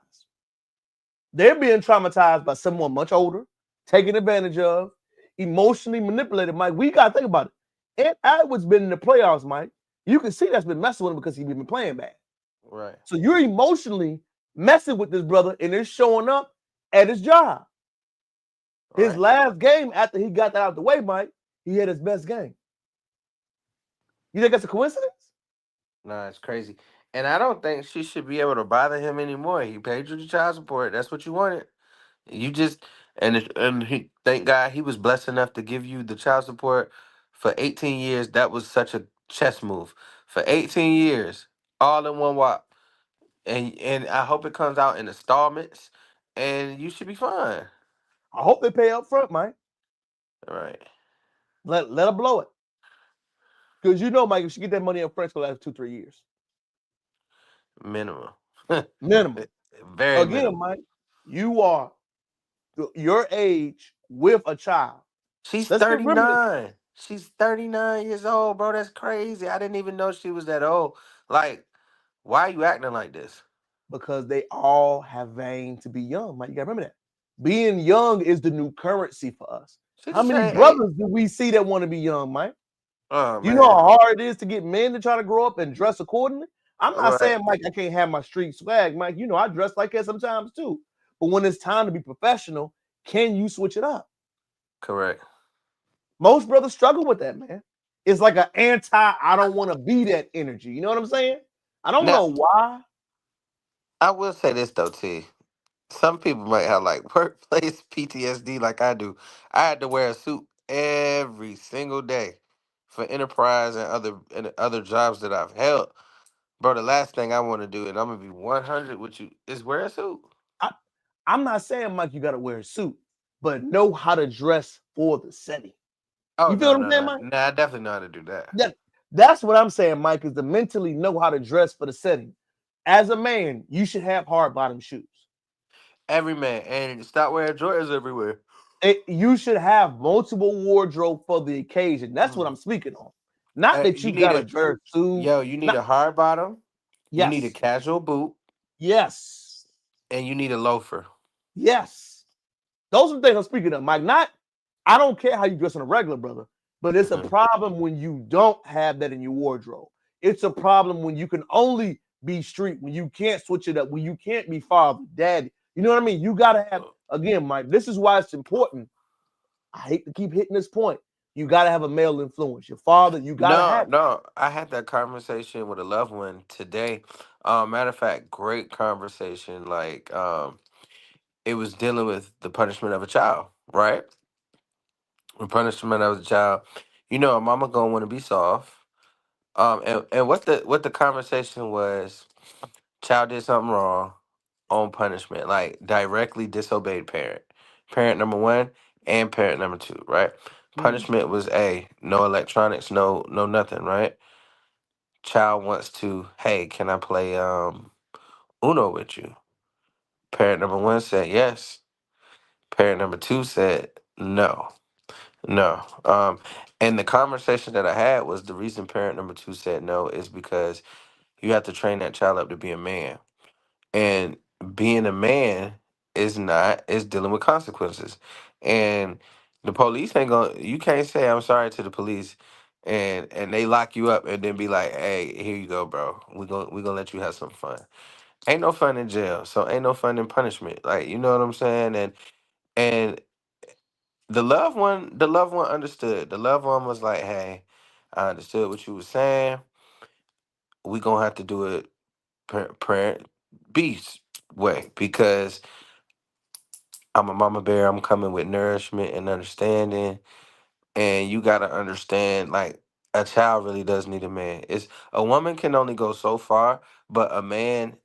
They're being traumatized by someone much older, taken advantage of, emotionally manipulated, Mike. We got to think about it. And Edwards been in the playoffs, Mike. You can see that's been messing with him because he's been playing bad. Right. So you're emotionally messing with this brother and it's showing up at his job. His Right. last game after he got that out of the way, Mike, he had his best game. You think that's a coincidence? Nah, it's crazy. And I don't think she should be able to bother him anymore. He paid you the child support. That's what you wanted. You just and he thank God he was blessed enough to give you the child support for 18 years. That was such a chess move. For 18 years, all in one whop. And I hope it comes out in installments and you should be fine. I hope they pay up front, Mike. All right. Let her blow it. Because you know, Mike, if she get that money up front, it's gonna last 2-3 years. Minimum. Minimum. Very Again, minimum. Mike, you are your age with a child. She's Let's get rid of this 39. She's 39 years old, bro. That's crazy. I didn't even know she was that old. Like, why are you acting like this? because they all have vain to be young, Mike. You gotta remember that. Being young is the new currency for us. She How just many turned 8. brothers do we see that want to be young, Mike? Oh You know man. how hard it is to get men to try to grow up and dress accordingly? I'm not Right. saying, Mike, I can't have my street swag, Mike. You know, I dress like that sometimes too. But when it's time to be professional, can you switch it up? Correct. Most brothers struggle with that, man. It's like an I don't want to be that energy. You know what I'm saying? I don't Now, know why. I will say this though, T. Some people might have like workplace PTSD like I do. I had to wear a suit every single day for enterprise and other jobs that I've held. Bro, the last thing I want to do, and I'm gonna be 100 with you, is wear a suit. I, I'm not saying, Mike, you got to wear a suit, but know how to dress for the setting. Oh You feel no, what I'm no, saying, no. Mike? Nah, I definitely know how to do that. That's what I'm saying, Mike, is to mentally know how to dress for the setting. As a man, you should have hard bottom shoes. Every man, and stop wearing Jordans everywhere. You should have multiple wardrobe for the occasion. That's what Mm. I'm speaking on. Not that You you need got to a dress suit. yo. You need Not a hard bottom. You need a yes, casual boot, yes, and you need a loafer. yes. Those are the things I'm speaking of, Mike. Not, I don't care how you dress on a regular, brother, but it's a Mhm. problem when you don't have that in your wardrobe. It's a problem when you can only be street, when you can't switch it up, when you can't be father, daddy. You know what I mean? You got to have, again, Mike, this is why it's important. I hate to keep hitting this point. You got to have a male influence. Your father, you got to No, have it. no. I had that conversation with a loved one today. Matter of fact, great conversation. Like, it was dealing with the punishment of a child, right? The punishment of a child. You know, a mama gonna want to be soft. And what the conversation was, child did something wrong on punishment, like directly disobeyed parent. Parent number one and parent number two, right? Punishment was no electronics, no nothing, right? Child wants to, hey, can I play Uno with you? Parent number one said yes. Parent number two said no. No. And the conversation that I had was the reason parent number two said no is because you have to train that child up to be a man. And being a man is dealing with consequences. And the police ain't gonna you can't say I'm sorry to the police and they lock you up and then be like, hey, here you go, bro. We gonna let you have some fun. Ain't no fun in jail, so ain't no fun in punishment. Like, you know what I'm saying? And the loved one understood. The loved one was like, hey, I understood what you were saying. We gonna have to do it parent beast way because I'm a mama bear. I'm coming with nourishment and understanding, and you gotta understand, like, a child really does need a man. It's a woman can only go so far, but a man,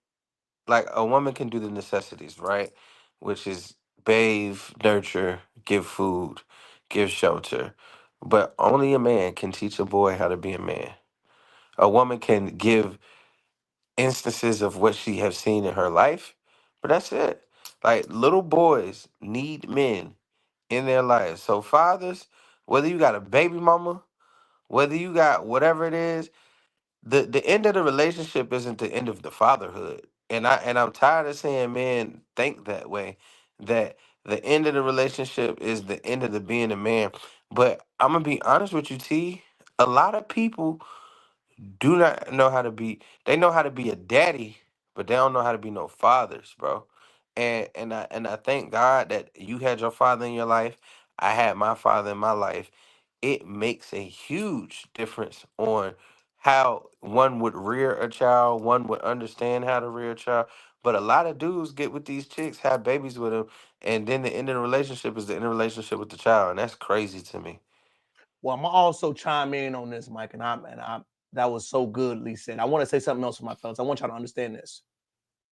like, a woman can do the necessities, right? Which is bathe, nurture, give food, give shelter. But only a man can teach a boy how to be a man. A woman can give instances of what she have seen in her life, but that's it. Like, little boys need men in their lives. So fathers, whether you got a baby mama, whether you got whatever it is, the end of the relationship isn't the end of the fatherhood. And I'm tired of seeing men think that way, that the end of the relationship is the end of the being a man. But I'm gonna be honest with you, T. A lot of people do not know how to be. They know how to be a daddy, but they don't know how to be no fathers, bro. And I thank God that you had your father in your life. I had my father in my life. It makes a huge difference on how one would rear a child. One would understand how to rear a child. But a lot of dudes get with these chicks, have babies with them, and then the end of the relationship is the end of the relationship with the child, and that's crazy to me. Well, I'm also chime in on this, Mike, and I that was so goodly said. I want to say something else for my fellas. I want y'all to understand this.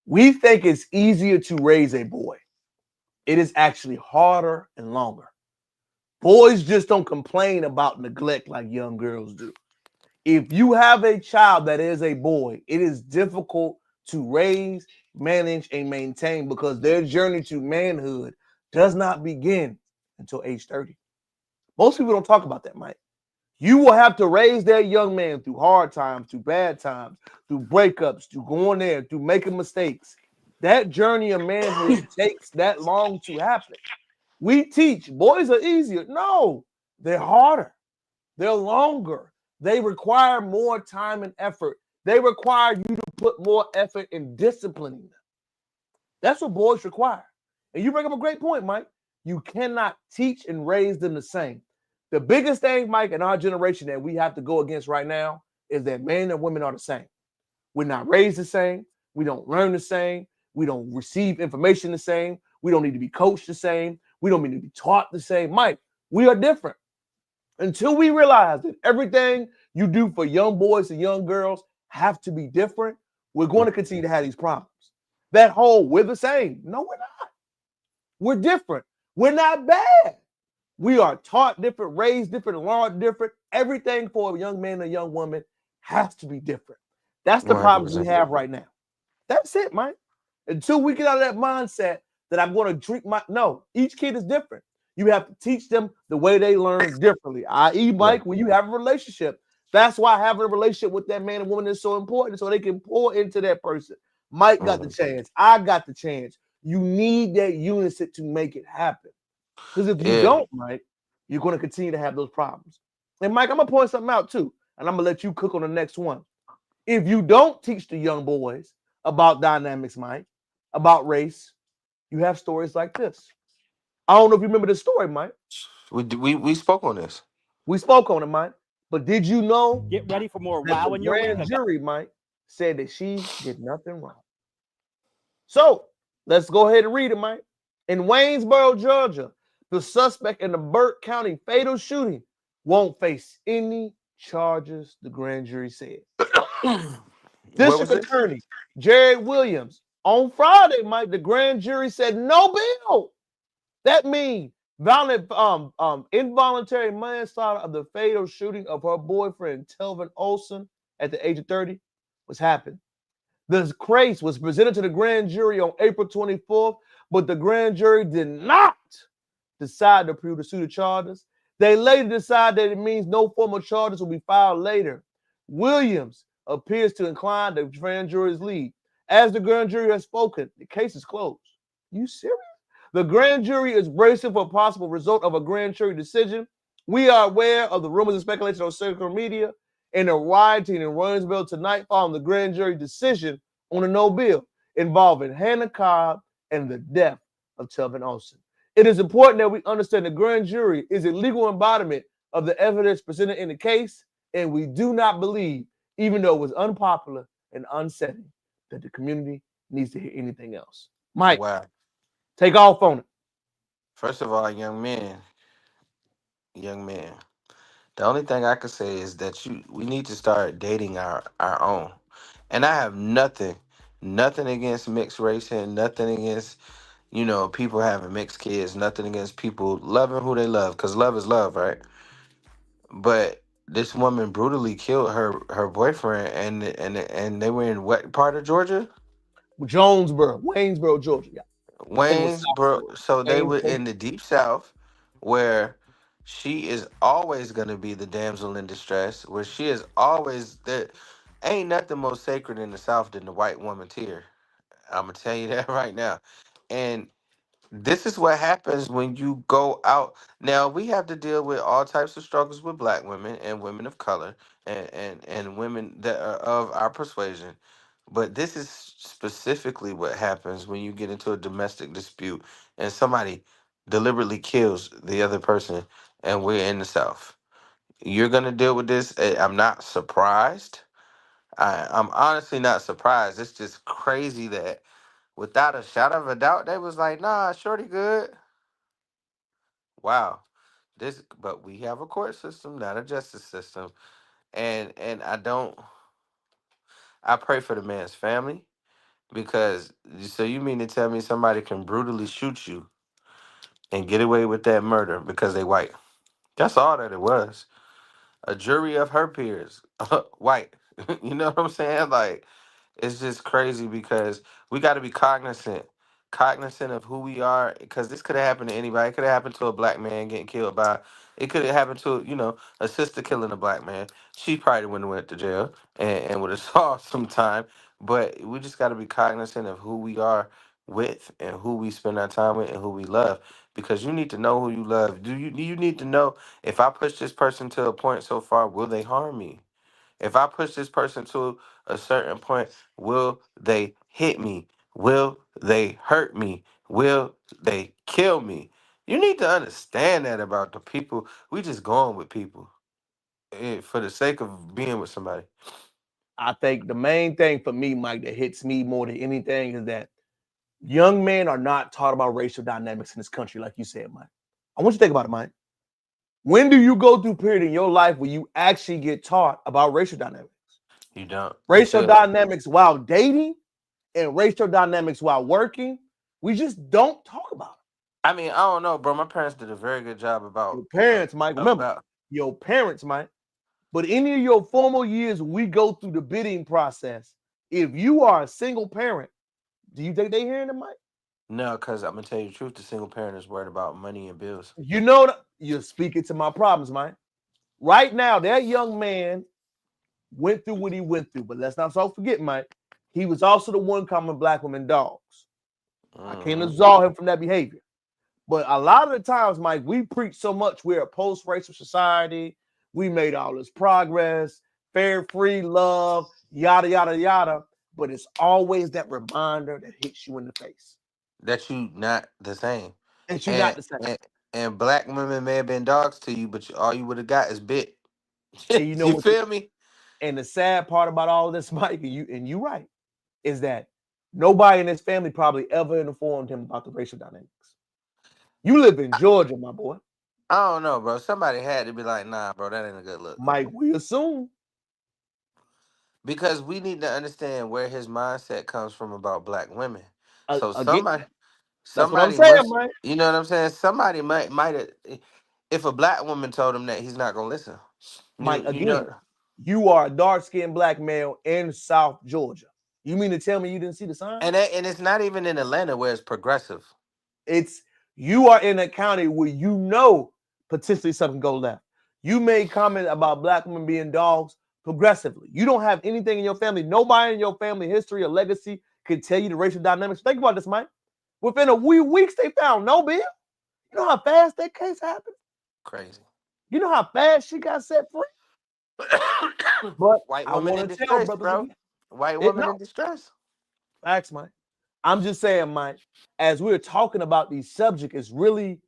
We think it's easier to raise a boy. It is actually harder and longer. Boys just don't complain about neglect like young girls do. If you have a child that is a boy, it is difficult to raise, manage, and maintain because their journey to manhood does not begin until age 30. Most people don't talk about that, Mike. You will have to raise that young man through hard times, through bad times, through breakups, through going there, through making mistakes. That journey of manhood takes that long to happen. We teach boys are easier. No, they're harder. They're longer. They require more time and effort. They require you to put more effort in disciplining them. That's what boys require. And you bring up a great point, Mike. You cannot teach and raise them the same. The biggest thing, Mike, in our generation that we have to go against right now is that men and women are the same. We're not raised the same. We don't learn the same. We don't receive information the same. We don't need to be coached the same. We don't need to be taught the same. Mike, we are different. Until we realize that everything you do for young boys and young girls have to be different, we're going to continue to have these problems. That whole we're the same. No, we're not. We're different. We're not bad. We are taught different, raised different, learned different. Everything for a young man and a young woman has to be different. That's the problems we 100%. have right now. That's it, Mike. Until we get out of that mindset that I'm going to treat my no, each kid is different. You have to teach them the way they learn differently. I.e., Yeah. Mike, when you have a relationship, that's why having a relationship with that man and woman is so important, so they can pour into that person. Mike got the chance. I got the chance. You need that unison to make it happen. Because if you Yeah. don't, Mike, you're going to continue to have those problems. And Mike, I'm going to point something out too, and I'm going to let you cook on the next one. If you don't teach the young boys about dynamics, Mike, about race, you have stories like this. I don't know if you remember this story, Mike. We spoke on this. We spoke on it, Mike. But did you know Get ready for more that wow the in your week. grand jury, Mike, said that she did nothing wrong? So let's go ahead and read it, Mike. In Waynesboro, Georgia, the suspect in the Burke County fatal shooting won't face any charges, the grand jury said. Where was District this? Attorney Jared Williams on Friday, Mike, the grand jury said no bill. That means involuntary manslaughter of the fatal shooting of her boyfriend Telvin Olson at the age of 30 was happened. This case was presented to the grand jury on April 24th, but the grand jury did not decide to pursue the charges. They later decided that it means no formal charges will be filed later. Williams appears to incline the grand jury's lead. As the grand jury has spoken, the case is closed. You serious? The grand jury is bracing for a possible result of a grand jury decision. We are aware of the rumors and speculation on social media and the rioting in Williamsville tonight following the grand jury decision on a no bill involving Hannah Cobb and the death of Telvin Olson. It is important that we understand the grand jury is a legal embodiment of the evidence presented in the case, and we do not believe, even though it was unpopular and unsettling, that the community needs to hear anything else. Mike, Wow. take off on it. First of all, young man. The only thing I could say is that we need to start dating our own. And I have nothing against mixed race and nothing against, people having mixed kids, nothing against people loving who they love, because love is love, right? But this woman brutally killed her boyfriend, and they were in what part of Georgia? Jonesboro, Waynesboro, Georgia. Yeah. I think it was South Waynesboro. Georgia. So they were Waynesboro. in the deep south, where she is always going to be the damsel in distress, where she is always there. Ain't nothing more sacred in the south than the white woman tear. I'm gonna tell you that right now. And this is what happens when you go out. Now we have to deal with all types of struggles with black women and women of color, and women that are of our persuasion. But this is specifically what happens when you get into a domestic dispute and somebody deliberately kills the other person, and we're in the South. You're gonna deal with this. I'm not surprised. I'm honestly not surprised. It's just crazy that without a shadow of a doubt, they was like, nah, shorty good. Wow. But we have a court system, not a justice system. And I pray for the man's family, because so you mean to tell me somebody can brutally shoot you and get away with that murder because they white? That's all that it was. A jury of her peers, white. You know what I'm saying? Like, it's just crazy because we got to be cognizant of who we are, because this could have happened to anybody. It could have happened to a black man getting killed by. It could have happened to a sister killing a black man. She probably wouldn't have went to jail and would have solved some time. But we just got to be cognizant of who we are with and who we spend our time with and who we love, because you need to know who you love. Do you need to know, if I push this person to a point so far, will they harm me? If I push this person to a certain point, will they hit me? Will they hurt me? Will they kill me? You need to understand that about the people. We just going with people for the sake of being with somebody. I think the main thing for me, Mike, that hits me more than anything is that young men are not taught about racial dynamics in this country, like you said, Mike. I want you to think about it, Mike. When do you go through a period in your life where you actually get taught about racial dynamics? You don't. Racial dynamics while dating and racial dynamics while working, we just don't talk about it. I mean, I don't know, bro. My parents did a very good job Your parents, Mike, remember, about. your parents, Mike. But any of your formal years, we go through the bidding process. If you are a single parent, do you think they hearing it, Mike? No, because I'm gonna tell you the truth. The single parent is worried about money and bills. You know, you're speaking to my problems, Mike. Right now, that young man went through what he went through, but let's not forget, Mike, he was also the one calling black women dogs. I can't absolve him from that behavior. But a lot of the times, Mike, we preach so much we're a post-racial society. We made all this progress, fair, free, love, yada, yada, yada. But it's always that reminder that hits you in the face. That you not the same. That you're not the same. And black women may have been dogs to you, but all you would have got is bit. And you know You what? feel me? And the sad part about all this, Mike, and you right, is that nobody in his family probably ever informed him about the racial dynamics. You live in Georgia, my boy. I don't know, bro. Somebody had to be like, nah, bro, that ain't a good look. Mike, we assume. Because we need to understand where his mindset comes from about black women. So Again, somebody that's what I'm saying, must, Mike. you know what I'm saying? Somebody might have, if a black woman told him that, he's not gonna listen. Mike, You again, know, you are a dark-skinned black male in South Georgia. You mean to tell me you didn't see the sign? and it's not even in Atlanta where it's progressive. It's you are in a county where you know potentially something go left. You made comment about black women being dogs progressively. You don't have anything in your family. Nobody in your family history or legacy can tell you the racial dynamics. Think about this, Mike. Within a few weeks, they found no bill. You know how fast that case happened? Crazy. You know how fast she got set free? But White I woman in want to tell distress, brothers bro. again. White woman in distress. Facts, Mike. I'm just saying, Mike, as we're talking about these subjects, it's really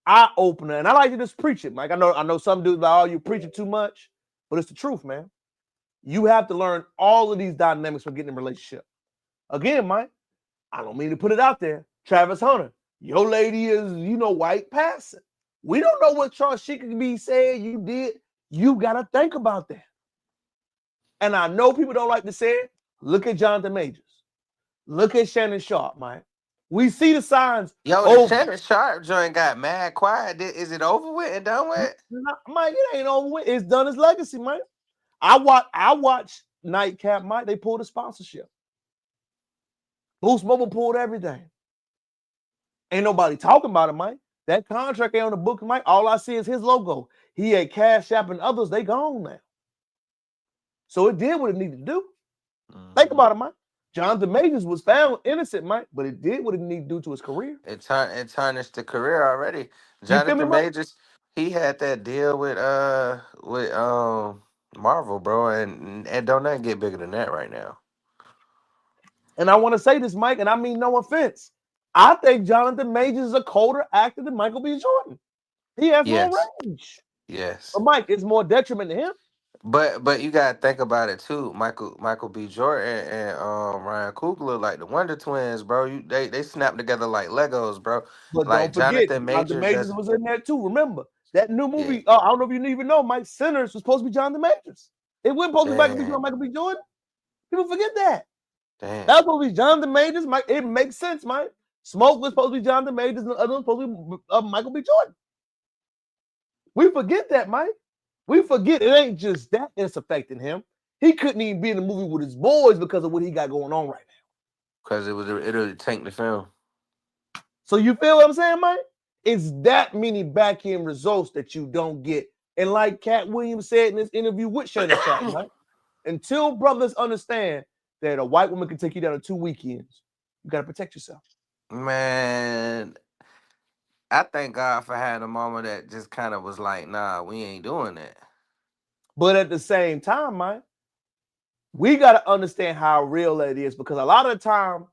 eye-opener. And I like to just preach it, Mike. I know some dudes like, oh, you preaching too much, but it's the truth, man. You have to learn all of these dynamics for getting in a relationship. Again, Mike, I don't mean to put it out there. Travis Hunter, your lady is, white passing. We don't know what charge she could be saying you did. You got to think about that. And I know people don't like to say it. Look at Jonathan Majors. Look at Shannon Sharp, Mike. We see the signs. Yo, the Shannon Sharp joint got mad quiet. Is it over with and done with? Mike, it ain't over with. It's done his legacy, Mike. I watch Nightcap, Mike. They pulled a sponsorship. Boost Mobile pulled everything. Ain't nobody talking about it, Mike. That contract ain't on the book, Mike. All I see is his logo. He had Cash App and others. They gone now. So it did what it needed to do. Think about it, Mike. Jonathan Majors was found innocent, Mike, but it did what it needed to do to his career. It tarnished the career already. Jonathan Majors, he had that deal with Marvel, bro, and don't nothing get bigger than that right now. And I want to say this, Mike, and I mean no offense. I think Jonathan Majors is a colder actor than Michael B. Jordan. He has more range. Yes. But Mike, it's more detriment to him. But you gotta think about it too. Michael B. Jordan and Ryan Coogler, like the Wonder Twins, bro. They snap together like Legos, bro. But like don't forget, Jonathan Majors was in there too. Remember that new movie? I don't know if you even know, Mike. Sinners was supposed to be Jonathan Majors. It wasn't supposed to be Michael B. Jordan. People forget that. Damn. That was supposed to be Jonathan Majors. Mike, it makes sense, Mike. Smoke was supposed to be Jonathan Majors, and the other one was supposed to be Michael B. Jordan. We forget that, Mike. We forget it ain't just that it's affecting him. He couldn't even be in the movie with his boys because of what he got going on right now. Because it'll tank the film. So you feel what I'm saying, Mike? It's that many back end results that you don't get. And like Cat Williams said in this interview with Shannon Sharp, Mike, until brothers understand that a white woman can take you down to 2 weekends, you got to protect yourself. Man, I thank God for having a mama that just kind of was like, nah, we ain't doing that. But at the same time, Mike, we got to understand how real that is, because a lot of the time,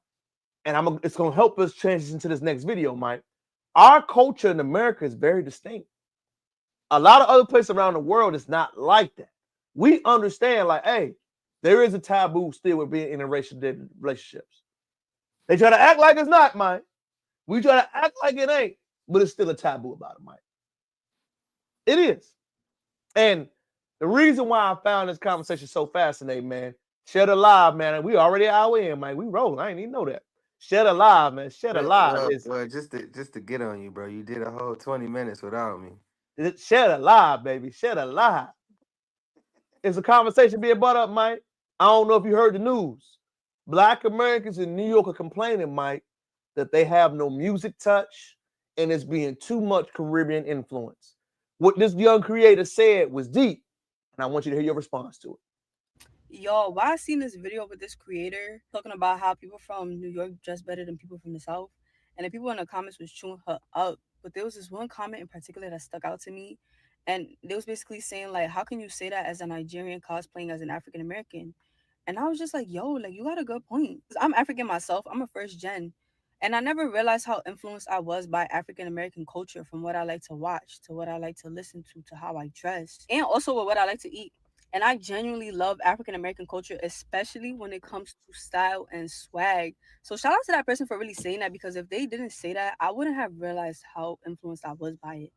and it's going to help us transition to this next video, Mike, our culture in America is very distinct. A lot of other places around the world is not like that. We understand, like, hey, There is a taboo still with being in interracial relationships. They try to act like it's not, Mike. We try to act like it ain't, but it's still a taboo about it, Mike. It is. And the reason why I found this conversation so fascinating, man, Shed Alive, man. We already our in, man. We rolling. I didn't even know that. Shed Alive, man. Shed Alive is Well, just to get on you, bro. You did a whole 20 minutes without me. Shed Alive, baby. Shed Alive. It's a conversation being brought up, Mike. I don't know if you heard the news. Black Americans in New York are complaining, Mike, that they have no music touch and it's being too much Caribbean influence. What this young creator said was deep, and I want you to hear your response to it. Yo, why I seen this video with this creator talking about how people from New York dress better than people from the South, and the people in the comments was chewing her up. But there was this one comment in particular that stuck out to me, and they was basically saying like, "How can you say that as a Nigerian cosplaying as an African American?" And I was just like, "Yo, like you got a good point." 'Cause I'm African myself. I'm a first gen, and I never realized how influenced I was by African American culture, from what I like to watch to what I like to listen to how I dress, and also with what I like to eat. And I genuinely love African American culture, especially when it comes to style and swag. So shout out to that person for really saying that, because if they didn't say that, I wouldn't have realized how influenced I was by it.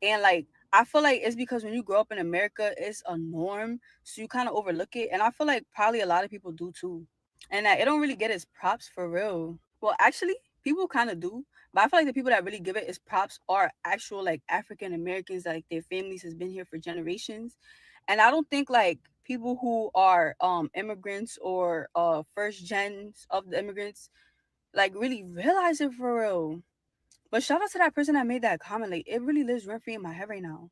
And like I feel like it's because when you grow up in America, it's a norm, so you kind of overlook it. And I feel like probably a lot of people do too, and that it don't really get its props for real. Well, actually, people kind of do, but I feel like the people that really give it its props are actual like African Americans, like their families has been here for generations. And I don't think like people who are immigrants or first gens of the immigrants like really realize it for real. But shout out to that person that made that comment. Like it really lives rent free in my head right now.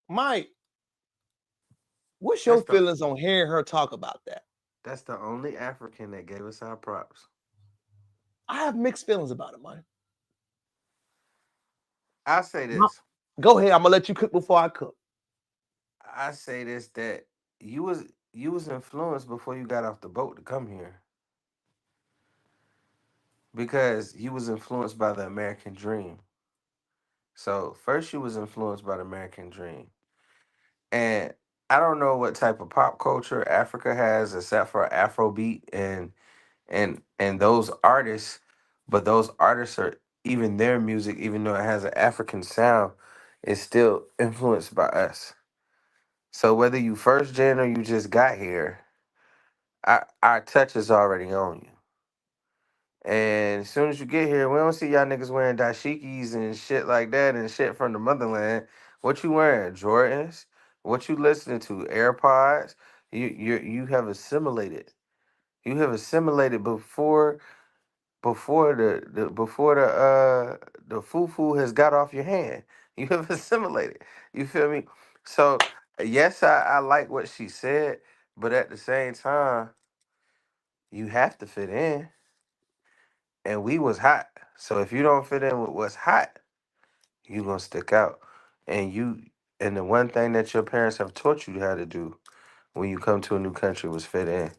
Mike, what's your That's the feelings on hearing her talk about that? that's the only African that gave us our props. I have mixed feelings about it, Mike. I say this. Go ahead. I'm gonna let you cook before I cook. I say this that you was influenced before you got off the boat to come here because you was influenced by the American dream. So first you was influenced by the American dream. And I don't know what type of pop culture Africa has except for Afrobeat and those artists, but those artists are even their music, even though it has an African sound, is still influenced by us. So whether you first gen or you just got here, our touch is already on you. And as soon as you get here, we don't see y'all niggas wearing dashikis and shit like that and shit from the motherland. What you wearing? Jordans? What you listening to? AirPods? You have assimilated. You have assimilated before the foo has got off your hand. You have assimilated. You feel me? So yes, I like what she said, but at the same time, you have to fit in. And we was hot. So if you don't fit in with what's hot, you gonna stick out. And the one thing that your parents have taught you how to do when you come to a new country was fit in.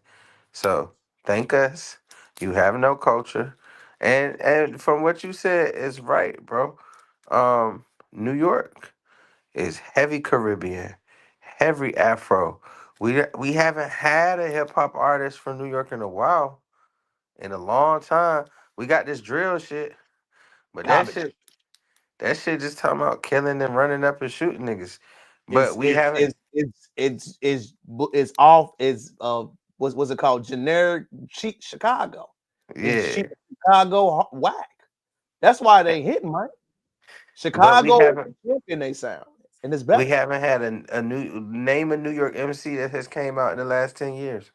So thank us. You have no culture. And from what you said is right, bro. New York is heavy Caribbean, heavy Afro. We haven't had a hip hop artist from New York in a while, in a long time. We got this drill shit, but Garbage. that shit just talking about killing and running up and shooting niggas. But It's we it's haven't. it's it's it's it's off. It's what's it called? Generic cheap Chicago. It's cheap Yeah, Chicago whack. That's why they ain't hitting, Mike. but we Chicago haven't. champion they sound, and it's We better. haven't had a new name a New York MC that has came out in the last 10 years.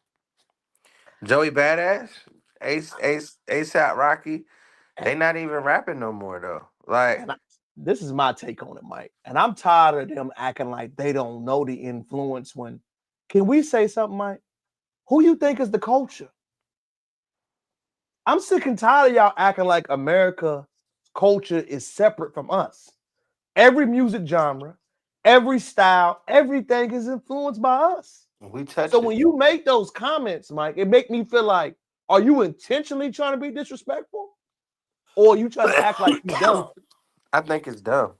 Joey Badass, ASAP Rocky. And, They not even rapping no more though. Like and this is my take on it, Mike. And I'm tired of them acting like they don't know the influence. When can we say something, Mike? Who you think is the culture? I'm sick and tired of y'all acting like America culture is separate from us. Every music genre, every style, everything is influenced by us. we So touch it. when you make those comments, Mike, it make me feel like, are you intentionally trying to be disrespectful, or are you trying to act like you don't? I think it's dumb.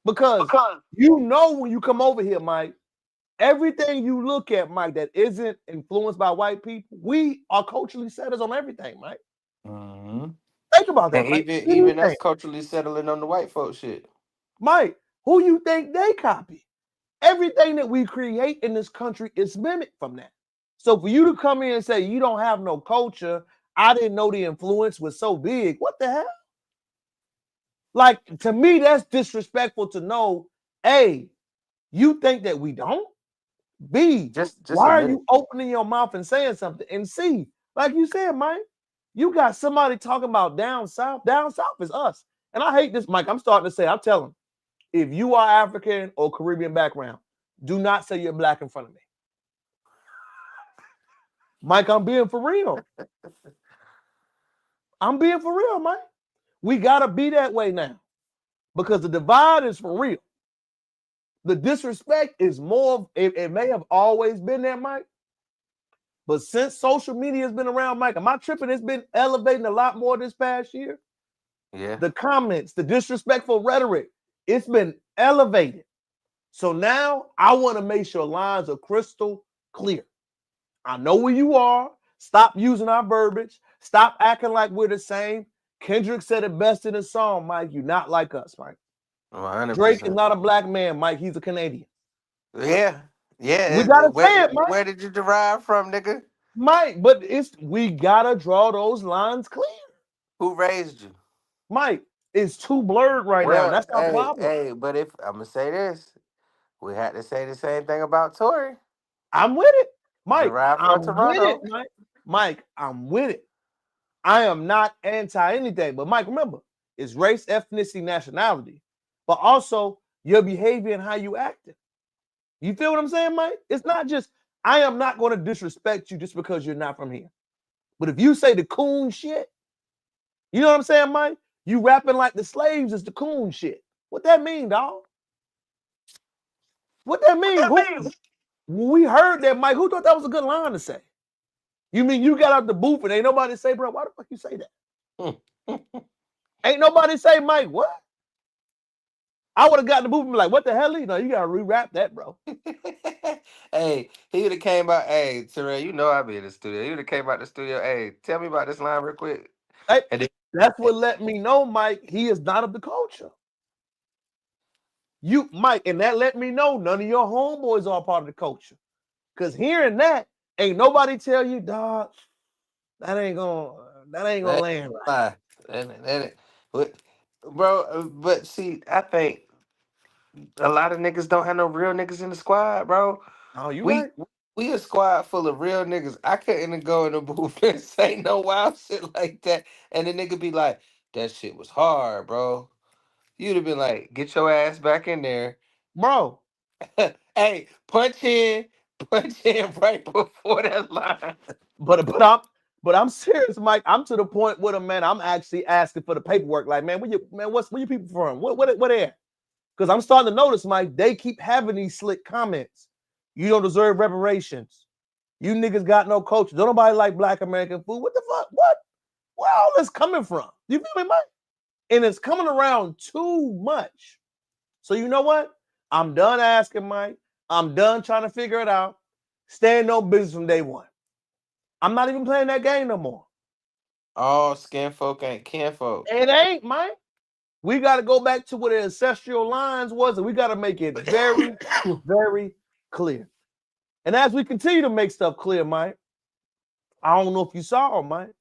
Because you know when you come over here, Mike, everything you look at, Mike, that isn't influenced by white people, we are culturally settlers on everything, Mike. Hmm. Think about that, And Mike. even Who you even us think, culturally settling on the white folk shit. Mike? Who you think they copy? Everything that we create in this country is mimicked from that. So for you to come in and say you don't have no culture, I didn't know the influence was so big. What the hell? Like, to me, that's disrespectful to know, A, you think that we don't? B, Just why are admit it. you opening your mouth and saying something? And C, like you said, Mike, you got somebody talking about down south. Down south is us. And I hate this, Mike. I'm starting to say, I'm telling, if you are African or Caribbean background, do not say you're black in front of me. Mike, I'm being for real. I'm being for real, Mike. We got to be that way now because the divide is for real. The disrespect is more, it may have always been there, Mike, but since social media has been around, Mike, am I tripping? It's been elevating a lot more this past year. Yeah. The comments, the disrespectful rhetoric, it's been elevated. So now I want to make sure lines are crystal clear. I know where you are. Stop using our verbiage. Stop acting like we're the same. Kendrick said it best in his song, Mike. You're not like us, Mike. 100%. Drake is not a black man, Mike. He's a Canadian. Yeah. We Yeah. gotta say it, Mike. Where did you derive from, nigga? Mike, but we gotta draw those lines clear. Who raised you? Mike, it's too blurred right now. Well, That's our problem. but if I'm gonna say this, we had to say the same thing about Tory. I'm with it. Mike, Derived from I'm with it, Toronto. Mike. Mike, I'm with it. I am not anti anything. But Mike, remember, it's race, ethnicity, nationality, but also your behavior and how you acting. You feel what I'm saying, Mike? It's not just I am not going to disrespect you just because you're not from here. But if you say the coon shit, you know what I'm saying, Mike? You rapping like the slaves is the coon shit. What that mean, dog? What that mean? When we heard that, Mike, who thought that was a good line to say? You mean you got out the booth and ain't nobody say, bro, why the fuck you say that? Ain't nobody say, Mike, what? I would have gotten the booth and be like, what the hell? No, you gotta re-rap that, bro. Hey, he would have came out. Hey, Terrell, you know I be in the studio. He would have came out the studio. Hey, tell me about this line real quick. Hey, And then, that's what let me know, Mike, he is not of the culture. You, Mike, and that let me know none of your homeboys are part of the culture. Because hearing that, ain't nobody tell you, dog, that ain't gonna that, land right. lie. But, bro, but see, I think a lot of niggas don't have no real niggas in the squad, bro. Oh, you We right. we a squad full of real niggas. I couldn't go in the booth and say no wild shit like that. And the nigga be like, that shit was hard, bro. You'd have been like, get your ass back in there. Bro. Hey, punch in right before that line. But I'm serious, Mike. I'm to the point with them, man. I'm actually asking for the paperwork. Like, man, where you people from? What they at? Because I'm starting to notice, Mike, they keep having these slick comments. You don't deserve reparations. You niggas got no culture. Don't nobody like black American food. What the fuck? What? Where all this coming from? You feel me, Mike? And it's coming around too much. So you know what? I'm done asking, Mike. I'm done trying to figure it out. Stay in no business from day one. I'm not even playing that game no more. All skin folk ain't kin folk. It ain't, Mike. We got to go back to what the ancestral lines was, and we got to make it very, very clear. And as we continue to make stuff clear, Mike, I don't know if you saw, Mike,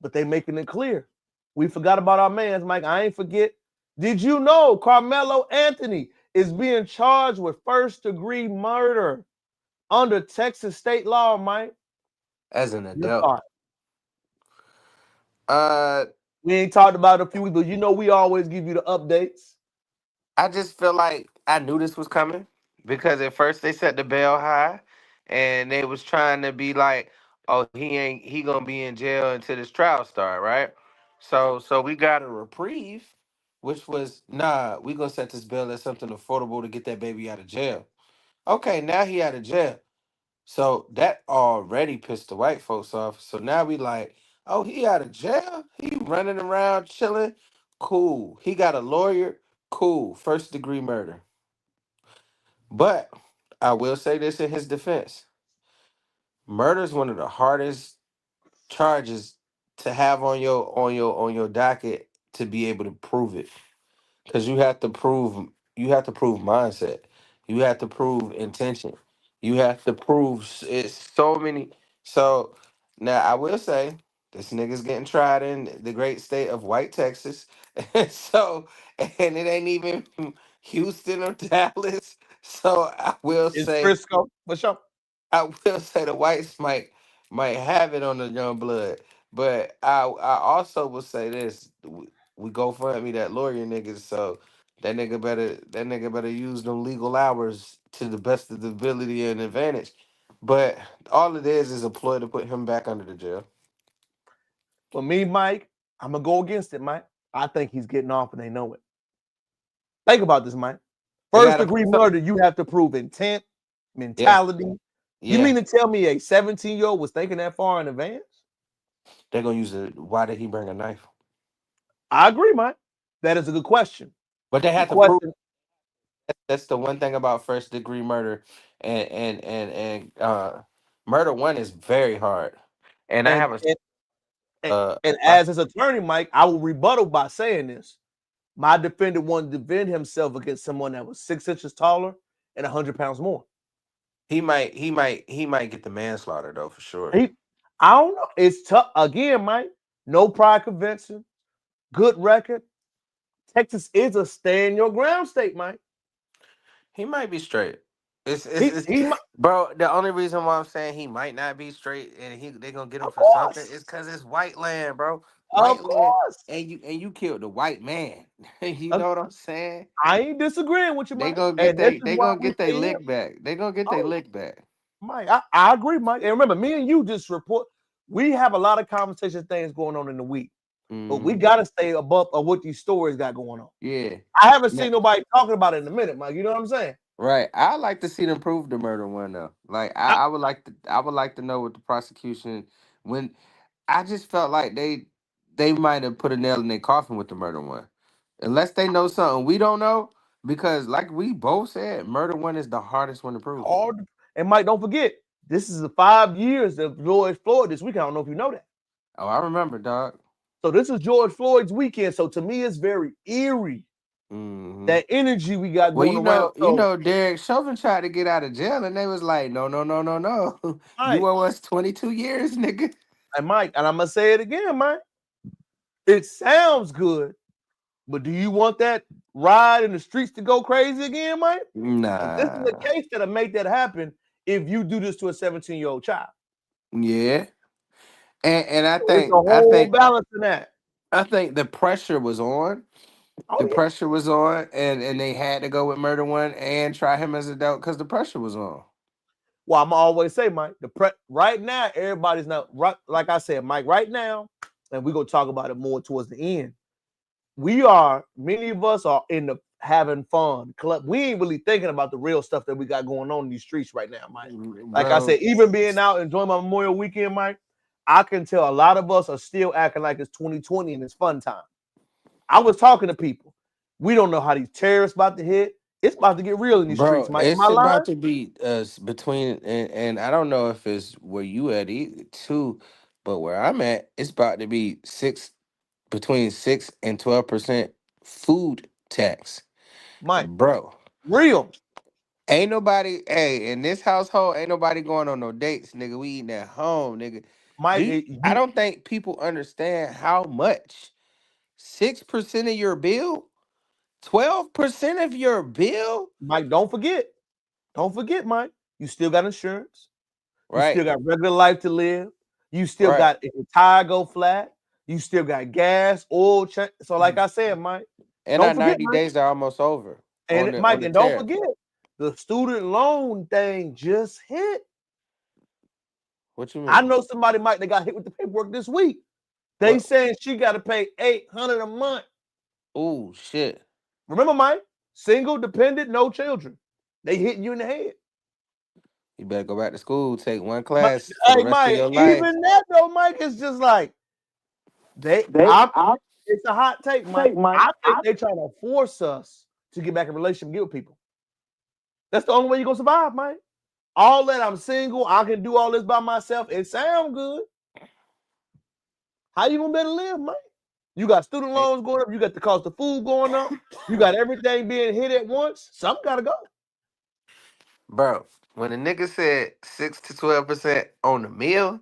but they making it clear. We forgot about our mans, Mike. I ain't forget. Did you know Carmelo Anthony is being charged with first-degree murder under Texas state law, Mike? As an Your adult. thought. Uh We ain't talked about it a few weeks, but you know we always give you the updates. I just feel like I knew this was coming because at first they set the bail high and they was trying to be like, oh, he gonna be in jail until this trial start, right? So we got a reprieve, which was nah, we gonna set this bail as something affordable to get that baby out of jail. Okay, now he out of jail. So that already pissed the white folks off. So now we like, oh, he out of jail? He running around chilling? Cool. He got a lawyer? Cool. First degree murder. But I will say this in his defense. Murder is one of the hardest charges to have on your docket to be able to prove it. Because you have to prove mindset. You have to prove intention. You have to prove it's so many. So now I will say this nigga's getting tried in the great state of White Texas. So and it ain't even Houston or Dallas. So I will It's say Frisco. What's up? I will say the whites might have it on the young blood, but I also will say this: we go fund me that lawyer nigga, so that nigga better use them legal hours to the best of the ability and advantage. But all it is a ploy to put him back under the jail. For me, Mike, I'm gonna go against it, Mike. I think he's getting off and they know it. Think about this, Mike. They First got degree to, murder, you have to prove intent, yeah, mentality. You yeah. mean to tell me a 17-year-old was thinking that far in advance? They're gonna use it. Why did he bring a knife? I agree, Mike. That is a good question. But they The have to prove. question That's the one thing about first degree murder, and murder one is very hard. And I and have a and, and, uh, and I- as his attorney, Mike, I will rebuttal by saying this. My defendant wanted to defend himself against someone that was 6 inches taller and 100 pounds more. he might get the manslaughter though for sure. He, I don't know. It's tough. Again, Mike, no prior conviction, good record. Texas is a stand your ground state, Mike. He might be straight. He It's he might, bro. The only reason why I'm saying he might not be straight and they gonna get him of for something course. is because it's white land, bro. Of White land, course. and you killed the white man. You Uh, know what I'm saying? I ain't disagreeing with you, They Mike. gonna get And this they is they why gonna we get their pay him. lick back. They gonna get their Oh, lick back. Mike, I agree, Mike. And remember, me and you just report. We have a lot of conversation things going on in the week, but we Hmm. got to stay above of what these stories got going on. Yeah. I haven't Yeah. seen nobody talking about it in a minute, Mike. You know what I'm saying? Right. I like to see them prove the murder one though. Like I, I would like to know what the prosecution when I just felt like they might have put a nail in their coffin with the murder one. Unless they know something we don't know. Because like we both said, murder one is the hardest one to prove. hard. And Mike, don't forget, this is the 5 years of George Floyd this week. I don't know if you know that. Oh, I remember, dog. So this is George Floyd's weekend. So to me, it's very eerie Hmm. that energy we got Well, going around. So Derek Chauvin tried to get out of jail and they was like, no, no, no, no, no. You Mike, owe us 22 years, nigga. and Mike, and I'm gonna say it again, Mike. It sounds good, but do you want that ride in the streets to go crazy again, Mike? Because this is a Nah. case that'll make that happen if you do this to a 17-year-old child. Yeah. And I It's a think I whole think balance in that. I think the pressure was on. Oh The yeah. pressure was on, and they had to go with murder one and try him as a adult because the pressure was on. Well, I'm always say, Mike, right now, everybody's not right. Like I said, Mike, right now, and we're gonna talk about it more towards the end. Many of us are in the having fun club. We ain't really thinking about the real stuff that we got going on in these streets right now, Mike. Like I Bro, said, even being out enjoying my Memorial Weekend, Mike, I can tell a lot of us are still acting like it's 2020 and it's fun time. I was talking to people. We don't know how these terrorists about to hit. It's about to get real in these streets, Mike. Am I it's lying? about to be between and I don't know if it's where you at either too, but where I'm at, it's about to be between 6 and 12% food tax. Mike, Bro, real. ain't nobody, hey, in this household, ain't nobody going on no dates, nigga. We eating at home, nigga. Mike, I don't think people understand how much 6% of your bill, 12% of your bill, Mike, don't forget, Mike. You still got insurance. You right? still got regular life to live. You still Right. got if your tire go flat. You still got gas, oil. So, like I said, Mike, And our don't forget, 90 Mike, days are almost over and on Mike, the and don't tariff. forget, the student loan thing just hit. What you I mean? know somebody, Mike, that got hit with the paperwork this week. They What? saying she got to pay $800 a month. Oh shit. Remember, Mike, single, dependent, no children. They hitting you in the head. You better go back to school, take one Mike, class for the hey, rest of Mike, your life. even that though, Mike, is just like they. It's a hot take, Mike. I think they trying to force us to get back in relationship, get with people. That's the only way you're gonna survive, Mike. All that I'm single, I can do all this by myself. It sounds good. How you gonna better live, Mike? You got student loans going up, you got the cost of food going up, you got everything being hit at once. Something gotta go. Bro, when a nigga said 6 to 12% on the meal,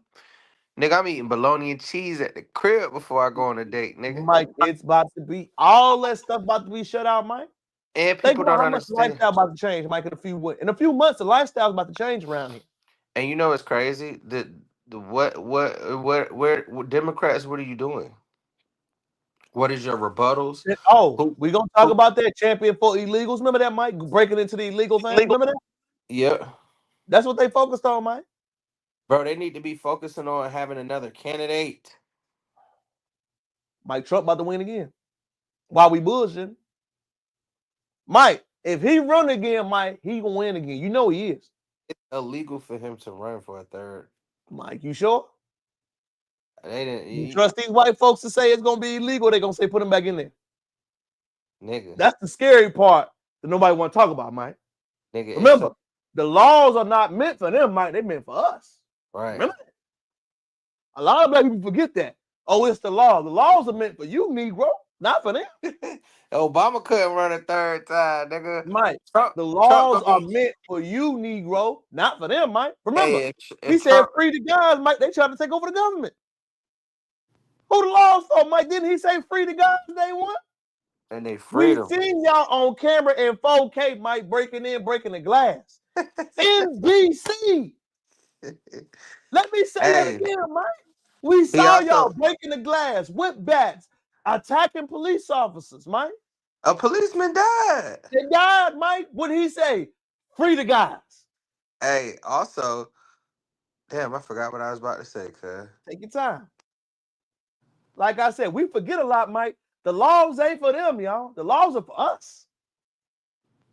nigga, I'm eating bologna and cheese at the crib before I go on a date, nigga. Mike, it's about to be all that stuff about to be shut out, Mike. And Think people about don't how much the understand. lifestyle about to change, Mike, in a few months, the lifestyle's about to change around here. And you know what's crazy? What Democrats, what are you doing? What is your rebuttals? Oh, we gonna talk about that champion for illegals. Remember that, Mike? Breaking into the illegal thing. Remember that? Yeah. That's what they focused on, Mike. Bro, they need to be focusing on having another candidate. Mike Trump about to win again. While we bullshitting. Mike, if he run again, Mike, he gonna win again. You know he is. It's illegal for him to run for a third. Mike, you sure? They didn't. You trust these white folks to say it's gonna be illegal? They gonna say put him back in there. Nigga. That's the scary part that nobody want to talk about, Mike. Nigga, remember, the laws are not meant for them, Mike. They're meant for us. Right. Remember that? A lot of black people forget that. Oh, it's the law. The laws are meant for you, Negro, not for them. Obama couldn't run a third time, nigga. Mike, the laws are meant for you, Negro, not for them, Mike. Remember, he said free the guns, Mike. They tried to take over the government. Who the laws for, Mike? Didn't he say free the guns day one? And they freed them. We seen y'all on camera in 4K, Mike, breaking the glass. NBC. Let me say that again, Mike. We saw y'all breaking the glass with bats, attacking police officers, Mike. A policeman died. They died, Mike. What did he say? Free the guys. Hey, also, damn, I forgot what I was about to say, cuz. Take your time. Like I said, we forget a lot, Mike. The laws ain't for them, y'all. The laws are for us.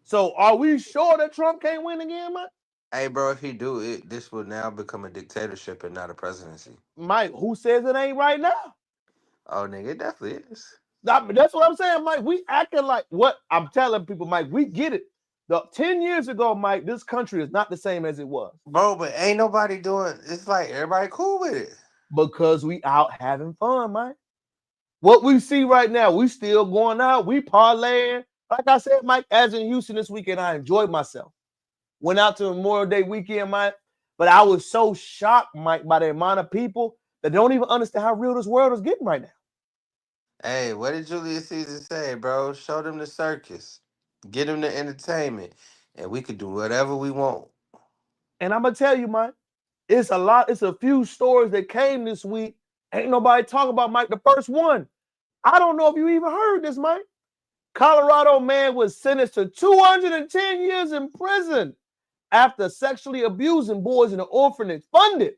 So are we sure that Trump can't win again, Mike? Hey, bro, if he do it, this will now become a dictatorship and not a presidency. Mike, who says it ain't right now? Oh, nigga, it definitely is. That's what I'm saying, Mike. We acting like what I'm telling people, Mike. We get it. 10 years ago, Mike, this country is not the same as it was. Bro, but ain't nobody doing, it's like everybody cool with it. Because we out having fun, Mike. What we see right now, we still going out. We parlaying. Like I said, Mike, as in Houston this weekend, I enjoyed myself. Went out to Memorial Day weekend, Mike. But I was so shocked, Mike, by the amount of people that don't even understand how real this world is getting right now. Hey, what did Julius Caesar say, bro? Show them the circus. Get them the entertainment. And we could do whatever we want. And I'm going to tell you, Mike, it's a few stories that came this week. Ain't nobody talking about, Mike. The first one, I don't know if you even heard this, Mike. Colorado man was sentenced to 210 years in prison after sexually abusing boys in an orphanage. Funded.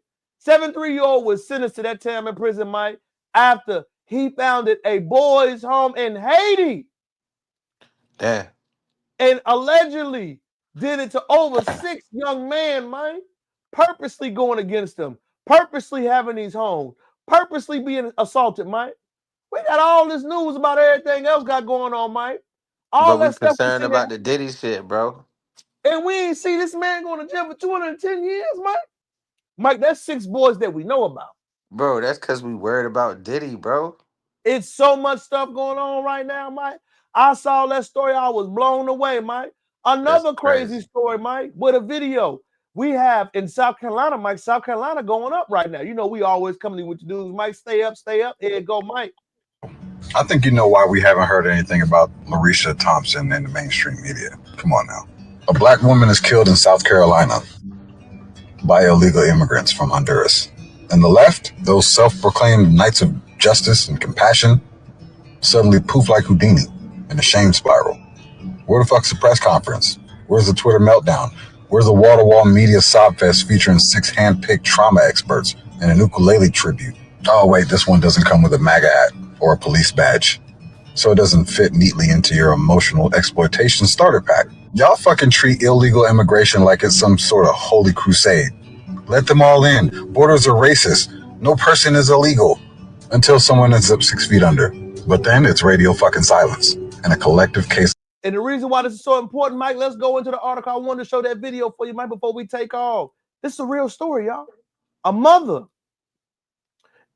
73-year-old was sentenced to that time in prison, Mike, after he founded a boys' home in Haiti. Yeah. And allegedly did it to over 6 young men, Mike. Purposely going against them. Purposely having these homes. Purposely being assaulted, Mike. We got all this news about everything else got going on, Mike. All that stuff. Concerned about the Diddy shit, bro. And we ain't see this man going to jail for 210 years, Mike. Mike, that's 6 boys that we know about. Bro, that's because we worried about Diddy, bro. It's so much stuff going on right now, Mike. I saw that story. I was blown away, Mike. Another crazy story, Mike, with a video. We have in South Carolina, Mike. South Carolina going up right now. You know, we always coming in with the news. Mike, stay up, stay up. Here you go, Mike. I think you know why we haven't heard anything about Larisha Thompson in the mainstream media. Come on now. A black woman is killed in South Carolina by illegal immigrants from Honduras. And the left, those self-proclaimed knights of justice and compassion, suddenly poof like Houdini in a shame spiral. Where the fuck's the press conference? Where's the Twitter meltdown? Where's the wall-to-wall media sob fest featuring 6 hand-picked trauma experts and an ukulele tribute? Oh, wait, this one doesn't come with a MAGA hat or a police badge, so it doesn't fit neatly into your emotional exploitation starter pack. Y'all fucking treat illegal immigration like it's some sort of holy crusade. Let them all in. Borders are racist. No person is illegal until someone ends up 6 feet under. But then it's radio fucking silence and a collective case And the reason why this is so important, Mike, let's go into the article. I wanted to show that video for you, Mike, before we take off. This is a real story, y'all. A mother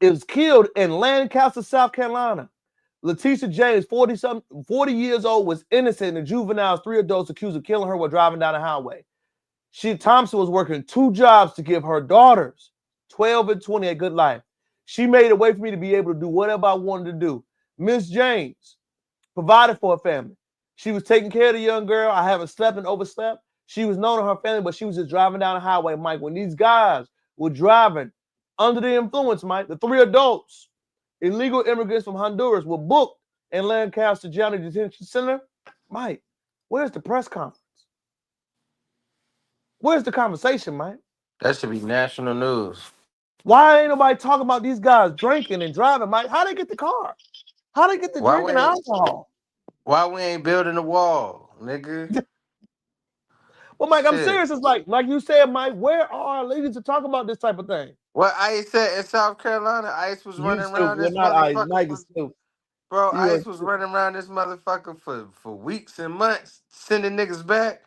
is killed in Lancaster, South Carolina. Letitia James, 40 years old, was innocent, and juveniles, 3 adults accused of killing her while driving down the highway. Thompson was working 2 jobs to give her daughters, 12 and 20, a good life. She made a way for me to be able to do whatever I wanted to do. Miss James provided for her family. She was taking care of the young girl. I haven't slept and overslept. She was known to her family, but she was just driving down the highway, Mike. When these guys were driving under the influence, Mike, the 3 adults, illegal immigrants from Honduras, were booked in Lancaster County Detention Center. Mike, where's the press conference? Where's the conversation, Mike? That should be national news. Why ain't nobody talking about these guys drinking and driving, Mike? How they get the car? How they get the Why drinking we ain't, alcohol? why we ain't building the wall, nigga? Well, Mike, I'm Shit. serious. It's like you said, Mike, where are our ladies to talk about this type of thing? What ICE said in South Carolina, ICE was You running stupid. around Well, this not I. motherfucker Mike for, is stupid. bro, You are ICE was running around this motherfucker for weeks and months, sending niggas back.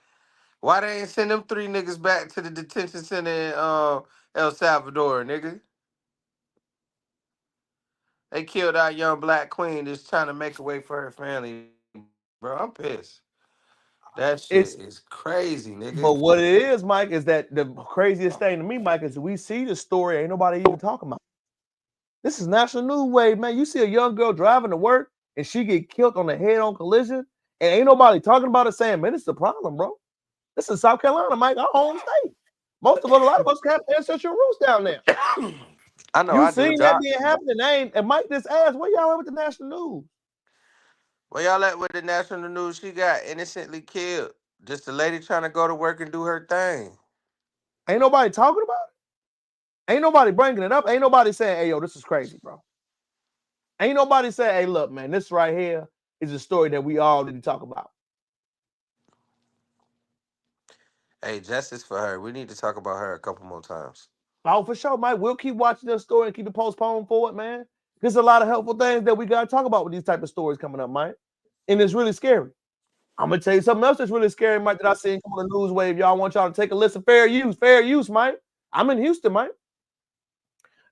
Why they ain't send them 3 niggas back to the detention center in El Salvador, nigga? They killed our young black queen just trying to make a way for her family, bro. I'm pissed. That shit is it's crazy, nigga. but what it is, Mike, is that the craziest thing to me, Mike, is we see the story, ain't nobody even talking about. This is national news wave, man. You see a young girl driving to work and she get killed on a head-on collision, and ain't nobody talking about it, saying, man, it's the problem, bro. This is South Carolina, Mike, our home state. Most of us, a lot of us have ancestral roots down there. I know You I do. seen that being happening, and Mike just asked, where y'all at with the national news? Where y'all at with the national news? She got innocently killed. Just a lady trying to go to work and do her thing. Ain't nobody talking about it. Ain't nobody bringing it up. Ain't nobody saying, hey, yo, this is crazy, bro. Ain't nobody saying, hey, look, man, this right here is a story that we all need to talk about. Hey, justice for her. We need to talk about her a couple more times. Oh, for sure, Mike. We'll keep watching this story and keep it postponed for it, man. There's a lot of helpful things that we got to talk about with these type of stories coming up, Mike. And it's really scary. I'm going to tell you something else that's really scary, Mike, that I seen come on the news wave. Y'all want y'all to take a listen. Fair use, Mike. I'm in Houston, Mike.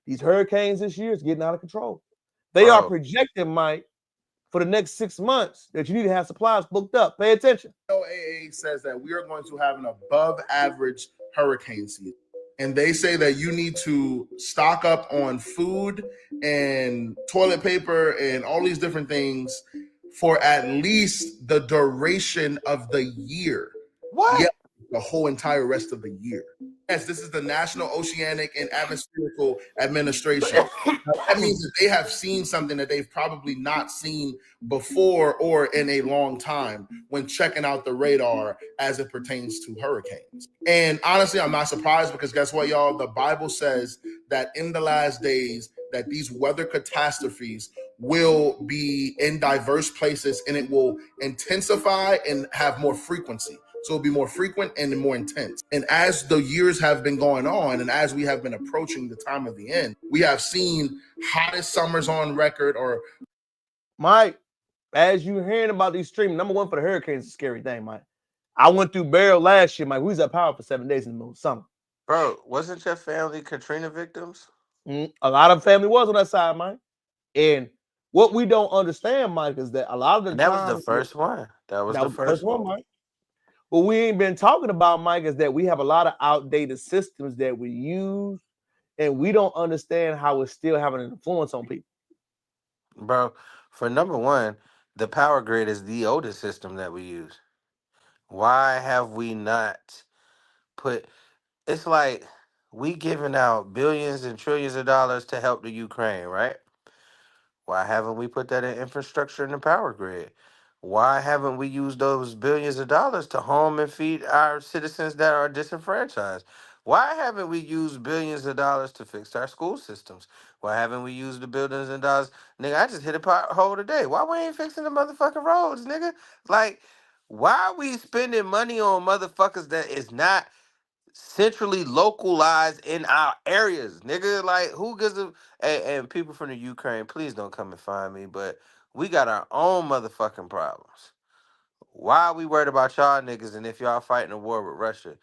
These hurricanes this year is getting out of control. They are projecting, Mike, for the next 6 months that you need to have supplies booked up. Pay attention. NOAA says that we are going to have an above average hurricane season. And they say that you need to stock up on food and toilet paper and all these different things for at least the duration of the year. What? Yeah, the whole entire rest of the year. Yes, this is the National Oceanic and Atmospherical Administration. That means that they have seen something that they've probably not seen before or in a long time when checking out the radar as it pertains to hurricanes. And honestly, I'm not surprised, because guess what, y'all? The Bible says that in the last days that these weather catastrophes will be in diverse places, and it will intensify and have more frequency. So it'll be more frequent and more intense. And as the years have been going on, and as we have been approaching the time of the end, we have seen hottest summers on record. Or Mike, as you hearing about these streaming, number one for the hurricanes is a scary thing, Mike. I went through Barrel last year, Mike. We was at power for 7 days in the middle of summer. Bro, wasn't your family Katrina victims? A lot of family was on that side, Mike. And what we don't understand, Mike, is that a lot of the And that was time the first one. That was the first one, Mike. What we ain't been talking about, Mike, is that we have a lot of outdated systems that we use, and we don't understand how it's still having an influence on people. Bro, for number one, the power grid is the oldest system that we use. Why have we not put... It's like we giving out billions and trillions of dollars to help the Ukraine, right? Why haven't we put that in infrastructure in the power grid? Why haven't we used those billions of dollars to home and feed our citizens that are disenfranchised? Why haven't we used billions of dollars to fix our school systems? Why haven't we used the billions of dollars? Nigga, I just hit a pothole today. Why we ain't fixing the motherfucking roads, nigga? Like, why are we spending money on motherfuckers that is not centrally localized in our areas, nigga? Like, who gives a... And people from the Ukraine, please don't come and find me, but we got our own motherfucking problems. Why are we worried about y'all niggas? And if y'all fighting a war with Russia,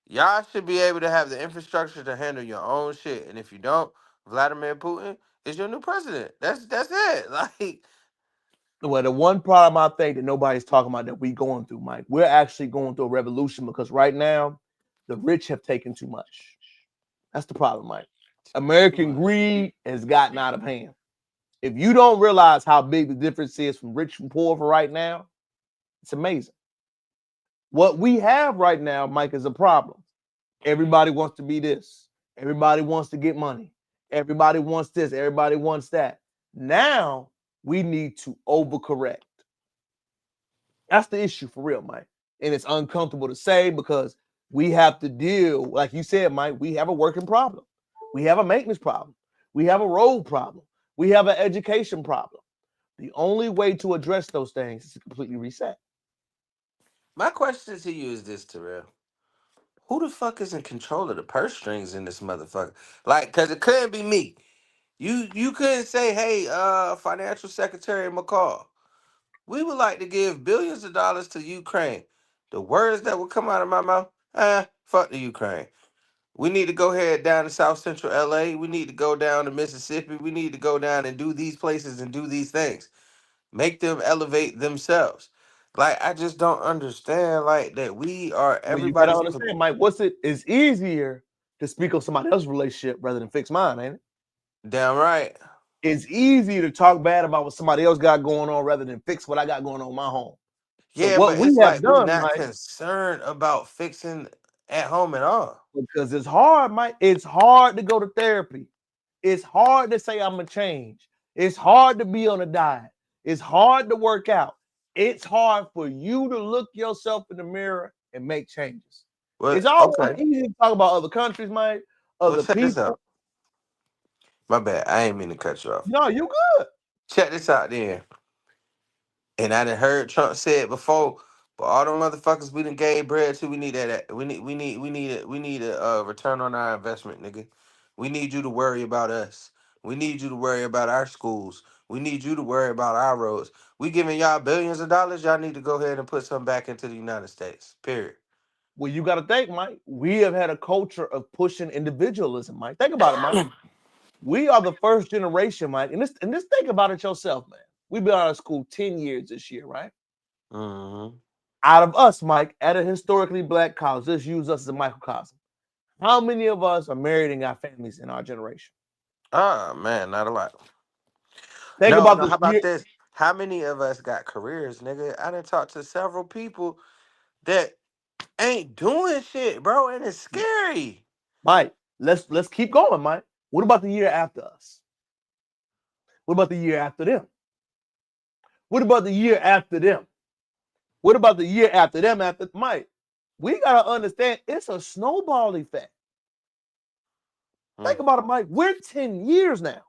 y'all should be able to have the infrastructure to handle your own shit. And if you don't, Vladimir Putin is your new president. That's it. Like, Well, the one problem I think that nobody's talking about that we going through, Mike, we're actually going through a revolution because right now the rich have taken too much. That's the problem, Mike. American greed has gotten out of hand. If you don't realize how big the difference is from rich and poor for right now, it's amazing. What we have right now, Mike, is a problem. Everybody wants to be this. Everybody wants to get money. Everybody wants this. Everybody wants that. Now we need to overcorrect. That's the issue for real, Mike. And it's uncomfortable to say because we have to deal, like you said, Mike, we have a working problem. We have a maintenance problem. We have a road problem. We have an education problem. The only way to address those things is to completely reset. my question to you is this, Terrell. Who the fuck is in control of the purse strings in this motherfucker? Like, cause it couldn't be me. You couldn't say, hey, Financial Secretary McCall, we would like to give billions of dollars to Ukraine. The words that would come out of my mouth, fuck the Ukraine. We need to go ahead down to South Central LA. We need to go down to Mississippi. We need to go down and do these places and do these things. Make them elevate themselves. Like, I just don't understand, like, that we are Well, you gotta everybody's. understand, Mike. It's easier to speak of somebody else's relationship rather than fix mine, ain't it? Damn right. It's easier to talk bad about what somebody else got going on rather than fix what I got going on in my home. So Yeah, what but we it's have like we're done, not Mike, concerned about fixing at home at all. because it's hard, Mike. It's hard to go to therapy. It's hard to say I'm gonna change. It's hard to be on a diet. It's hard to work out. It's hard for you to look yourself in the mirror and make changes. Well, It's all okay. easy to talk about other countries, Mike, Well, other check this people. out. My bad. I ain't mean to cut you off. No, you good. Check this out then. And I done heard Trump say it before, but all them motherfuckers we done gave bread to, we need that. We need a return on our investment, nigga. We need you to worry about us. We need you to worry about our schools. We need you to worry about our roads. We giving y'all billions of dollars. Y'all need to go ahead and put some back into the United States. Period. Well, you got to think, Mike. We have had a culture of pushing individualism, Mike. Think about it, Mike. We are the first generation, Mike. And this think about it yourself, man. We've been out of school 10 years this year, right? Mm-hmm. Out of us, Mike, at a historically black college, let's use us as a microcosm. How many of us are married and got families in our generation? Oh man, not a lot. Think No, about no. the How about year, this? How many of us got careers, nigga? I done talked to several people that ain't doing shit, bro, and it's scary. Mike. Let's keep going, Mike. What about the year after us? What about the year after them? What about the year after them? What about the year after them? After Mike, we gotta understand it's a snowball effect. Think about it, Mike. We're 10 years now.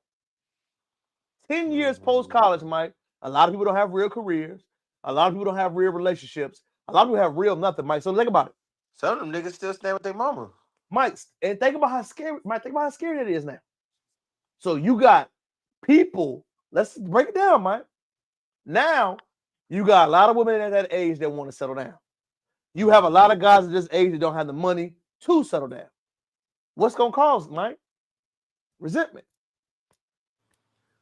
10 years post-college, Mike. A lot of people don't have real careers. A lot of people don't have real relationships. A lot of people have real nothing, Mike. So think about it. Some of them niggas still stand with their mama. Mike, and think about how scary, Mike, think about how scary it is now. So you got people, let's break it down, Mike. Now you got a lot of women at that age that want to settle down. You have a lot of guys at this age that don't have the money to settle down. What's gonna cause, Mike? Resentment.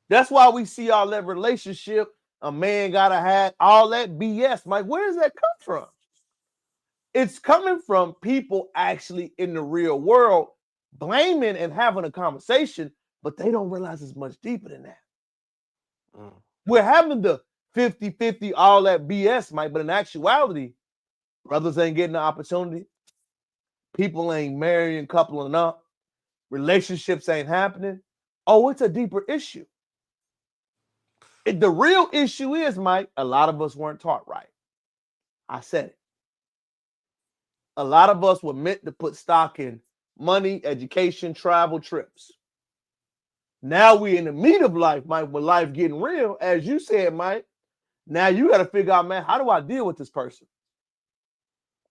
That's why we see all that relationship. A man gotta have all that BS, Mike. Where does that come from? It's coming from people actually in the real world blaming and having a conversation, but they don't realize it's much deeper than that. We're having the 50-50, all that BS, Mike, but in actuality, brothers ain't getting the opportunity. People ain't marrying, coupling up. Relationships ain't happening. Oh, it's a deeper issue. The real issue is, Mike, a lot of us weren't taught right. I said it. A lot of us were meant to put stock in money, education, travel, trips. Now we in the meat of life, Mike, when life getting real, as you said, Mike. Now you got to figure out, man, how do I deal with this person?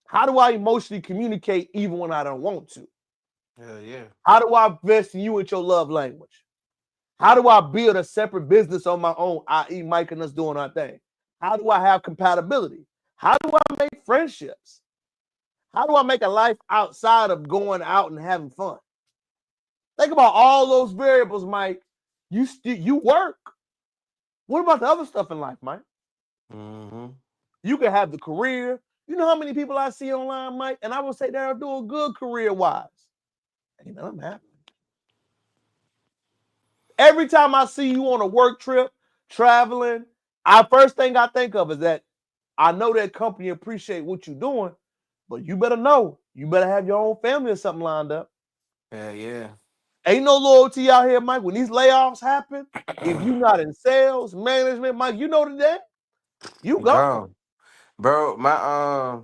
How do I emotionally communicate even when I don't want to? Hell yeah. How do I invest in you with your love language? How do I build a separate business on my own, i.e. Mike and us doing our thing? How do I have compatibility? How do I make friendships? How do I make a life outside of going out and having fun? Think about all those variables, Mike. You work. What about the other stuff in life, Mike? Mm-hmm. You can have the career. You know how many people I see online, Mike, and I would say they're doing good career-wise. Ain't nothing happening. Every time I see you on a work trip, traveling, first thing I think of is that I know that company appreciate what you're doing, but you better know, you better have your own family or something lined up. Yeah. Ain't no loyalty out here, Mike. When these layoffs happen, if you're not in sales, management, Mike, you know that you gone. Bro, my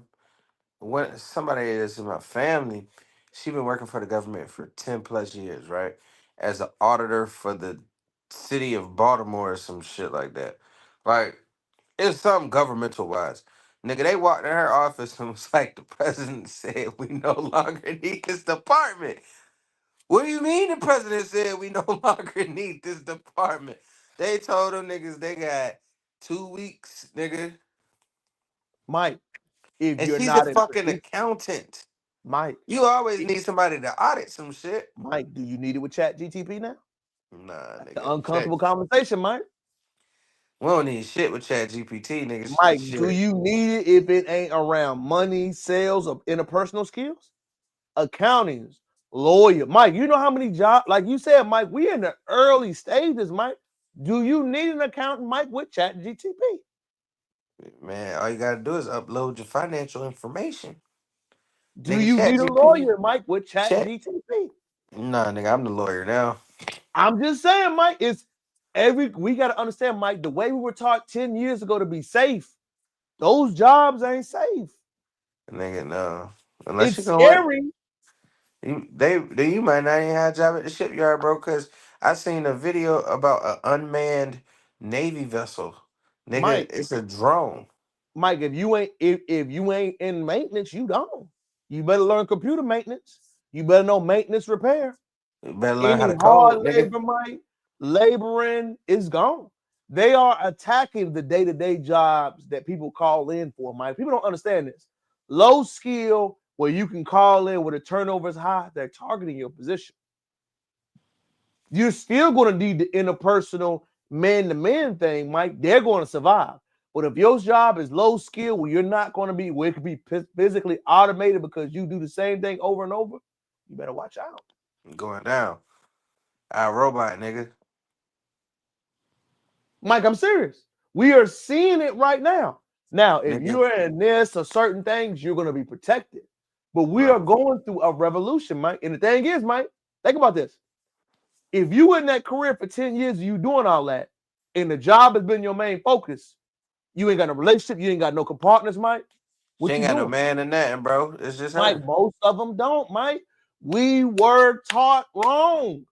when somebody that's in my family, she been working for the government for 10 plus years, right? As an auditor for the city of Baltimore or some shit like that. Like, it's something governmental wise. Nigga, they walked in her office and was like, the president said we no longer need this department. What do you mean the president said we no longer need this department? They told them niggas they got 2 weeks, nigga. Mike, if And you're she's a not in, fucking accountant. Mike, You always need somebody to audit some shit. Mike, do you need it with Chat GTP now? Nah, The nigga. uncomfortable conversation, Mike. We don't need shit with Chat GPT, nigga. Mike, do Shit. you need it if it ain't around money, sales, or interpersonal skills? Accountings, lawyer. Mike, you know how many jobs, like you said, Mike, we in the early stages, Mike. Do you need an accountant, Mike, with Chat GTP? Man, all you gotta do is upload your financial information. Do Nigga, you Chat need a GPT. lawyer, Mike, with Chat Chat. GTP? Nah, nigga, I'm the lawyer now. I'm just saying, Mike, we got to understand, Mike, the way we were taught 10 years ago to be safe, those jobs ain't safe. Nigga, no. Unless It's you gonna work. scary. You might not even have a job at the shipyard, bro, cause I seen a video about an unmanned Navy vessel. Nigga, Mike, it's a drone. Mike, if you ain't in maintenance, you don't. You better learn computer maintenance. You better know maintenance repair. You better learn how Any to hard code, nigga. labor, Mike, laboring is gone. They are attacking the day-to-day jobs that people call in for, Mike. People don't understand this. Low skill, where you can call in where the turnover is high, they're targeting your position. You're still going to need the interpersonal man-to-man thing, Mike. They're going to survive. But if your job is low skill, where you're not going to be, where it could be physically automated because you do the same thing over and over, you better watch out. Going down. Our robot, nigga. Mike, I'm serious. We are seeing it right now. Now, if Nigga. you're in this or certain things, you're going to be protected. But we are Right. going through a revolution, Mike. And the thing is, Mike, think about this. If you in that career for 10 years, you doing all that, and the job has been your main focus, you ain't got no relationship, you ain't got no partners, Mike. She What ain't you got no doing? man in nothing, bro. It's just Mike, her. most of them don't, Mike. We were taught wrong.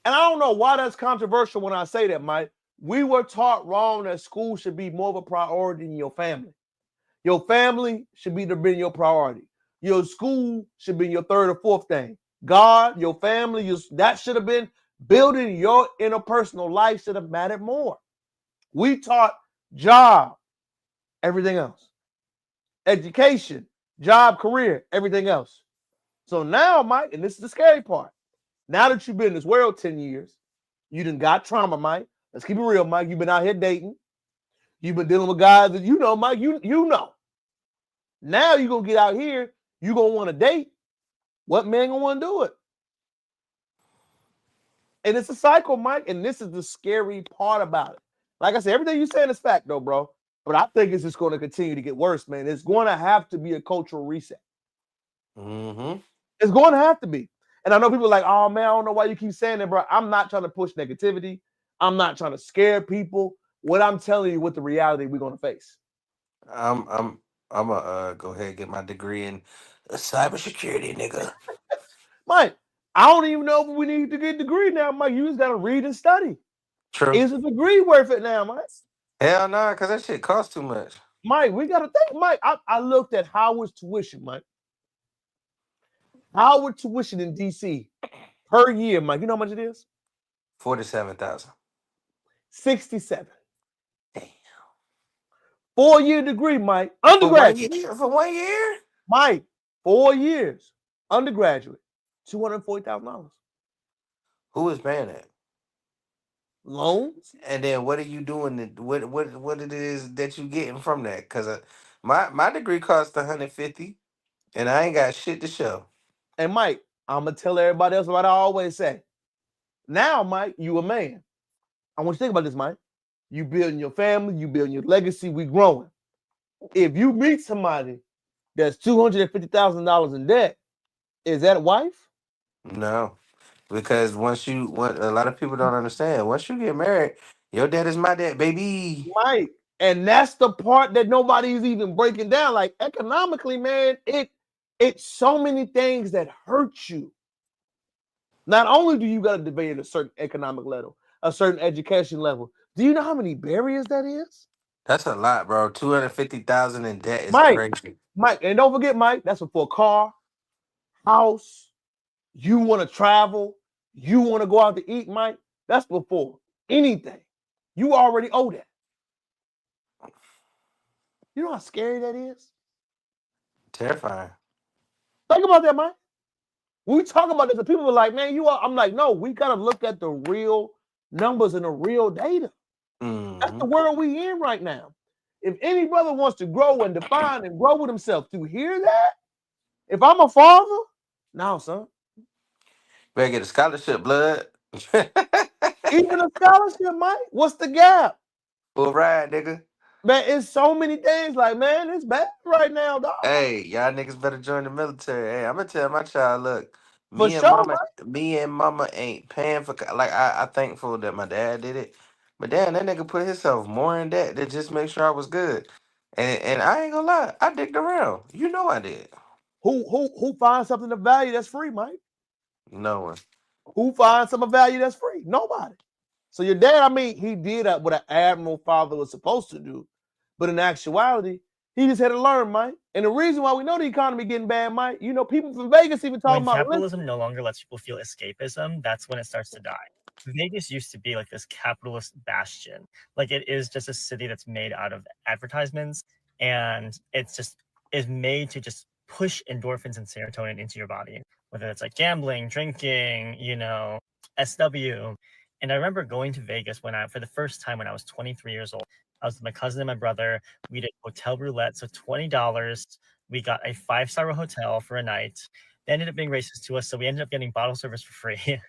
And I don't know why that's controversial when I say that, Mike. We were taught wrong that school should be more of a priority than your family. Your family should be your priority. Your school should be your third or fourth thing. God, your family, that should have been building your interpersonal life should have mattered more. We taught job, everything else. Education, job, career, everything else. So now, Mike, and this is the scary part. Now that you've been in this world 10 years, you done got trauma, Mike. Let's keep it real, Mike. You've been out here dating. You've been dealing with guys that you know, Mike. You know. Now you're going to get out here. You're going to want to date. What man going to want to do it? And it's a cycle, Mike. And this is the scary part about it. Like I said, everything you're saying is fact, though, bro. But I think it's just going to continue to get worse, man. It's going to have to be a cultural reset. Mm-hmm. It's going to have to be. And I know people are like, oh, man, I don't know why you keep saying that, bro. I'm not trying to push negativity. I'm not trying to scare people. What I'm telling you, what the reality we're going to face. I'm gonna go ahead and get my degree in cybersecurity, nigga. Mike, I don't even know if we need to get a degree now, Mike. You just got to read and study. True. Is a degree worth it now, Mike? Hell nah, cause that shit costs too much. Mike, we got to think, Mike. I looked at Howard's tuition, Mike. Howard tuition in D.C. per year, Mike. You know how much it is? 47,000. 67. Damn. 4-year degree, Mike. For 1 Undergraduate. year? For 1 year? Mike, 4 years. Undergraduate. $240,000. Who is paying that? Loans. And then what are you doing? What it is that you getting from that? Because my degree cost 150, and I ain't got shit to show. And Mike, I'm gonna tell everybody else what I always say. Now, Mike, you a man. I want you to think about this, Mike. You building your family, you building your legacy, we growing. If you meet somebody that's $250,000 in debt, is that a wife? No, because a lot of people don't understand. Once you get married, your dad is my dad, baby. Mike. And that's the part that nobody's even breaking down. Like economically, man, it's so many things that hurt you. Not only do you got to debate at a certain economic level, a certain education level, do you know how many barriers that is? That's a lot, bro. 250,000 in debt is Mike, crazy. Mike, and don't forget, Mike, that's for a car, house, you want to travel, you want to go out to eat, Mike. That's before anything. You already owe that. You know how scary that is? Terrifying. Think about that, Mike. We talk about this, and people are like, man, you are. I'm like, no, we got to look at the real numbers and the real data. That's the world we in right now. If any brother wants to grow and define and grow with himself, to hear that, if I'm a father, no, son. Better get a scholarship, blood. Even a scholarship, Mike, what's the gap? Full ride, nigga. Man, it's so many things. Like, man, it's bad right now, dog. Hey, y'all niggas better join the military. Hey, I'm gonna tell my child, look, For sure, Mike. me and mama ain't paying for like I thankful that my dad did it, but damn, that nigga put himself more in debt to just make sure I was good. And I ain't gonna lie, I dicked around. You know I did. Who finds something of value that's free, Mike? No one. Who finds some of value that's free? Nobody. So your dad, I mean, he did what an admiral father was supposed to do, but in actuality, he just had to learn, Mike. And the reason why we know the economy getting bad, Mike, you know, people from Vegas even talking When about capitalism no longer lets people feel escapism, that's when it starts to die. Vegas used to be like this capitalist bastion. Like it is just a city that's made out of advertisements, and it's just is made to just push endorphins and serotonin into your body, whether it's like gambling, drinking, SW. And I remember going to Vegas for the first time when I was 23 years old. I was with my cousin and my brother. We did hotel roulette, so $20. We got a 5-star hotel for a night. They ended up being racist to us, so we ended up getting bottle service for free.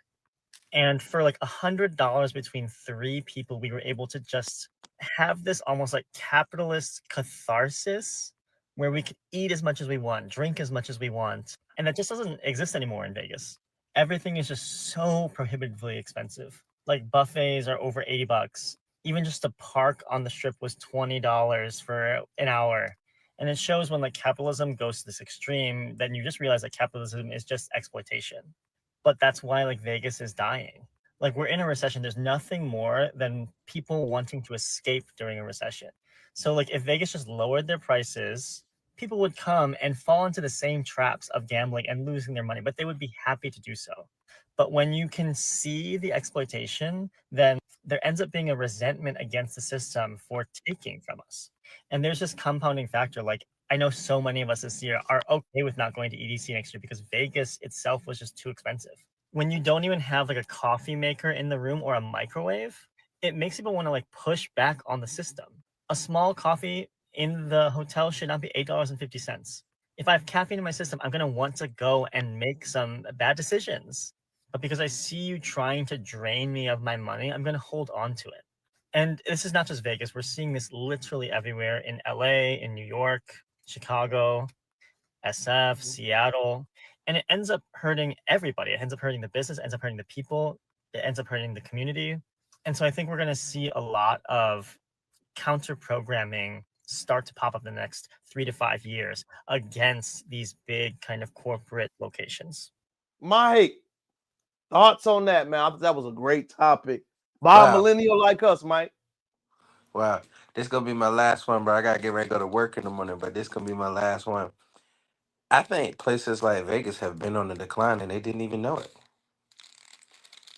And for like $100 between 3 people, we were able to just have this almost like capitalist catharsis where we could eat as much as we want, drink as much as we want. And that just doesn't exist anymore in Vegas. Everything is just so prohibitively expensive. Like buffets are over $80. Even just to park on the strip was $20 for an hour. And it shows when like capitalism goes to this extreme, then you just realize that capitalism is just exploitation. But that's why like Vegas is dying. Like we're in a recession. There's nothing more than people wanting to escape during a recession. So like if Vegas just lowered their prices, people would come and fall into the same traps of gambling and losing their money, but they would be happy to do so. But when you can see the exploitation, then there ends up being a resentment against the system for taking from us. And there's this compounding factor. Like I know so many of us this year are okay with not going to EDC next year because Vegas itself was just too expensive. When you don't even have like a coffee maker in the room or a microwave, it makes people want to like push back on the system. A small coffee in the hotel should not be $8.50. If I have caffeine in my system, I'm going to want to go and make some bad decisions. But because I see you trying to drain me of my money, I'm going to hold on to it. And this is not just Vegas. We're seeing this literally everywhere in LA, in New York, Chicago, SF, Seattle. And it ends up hurting everybody. It ends up hurting the business, it ends up hurting the people, it ends up hurting the community. And so I think we're going to see a lot of counter programming start to pop up in the next 3 to 5 years against these big kind of corporate locations. Mike, thoughts on that, man? I thought that was a great topic. By a millennial like us, Mike. Wow. This gonna be my last one, bro. I gotta get ready to go to work in the morning, but this gonna be my last one. I think places like Vegas have been on the decline and they didn't even know it.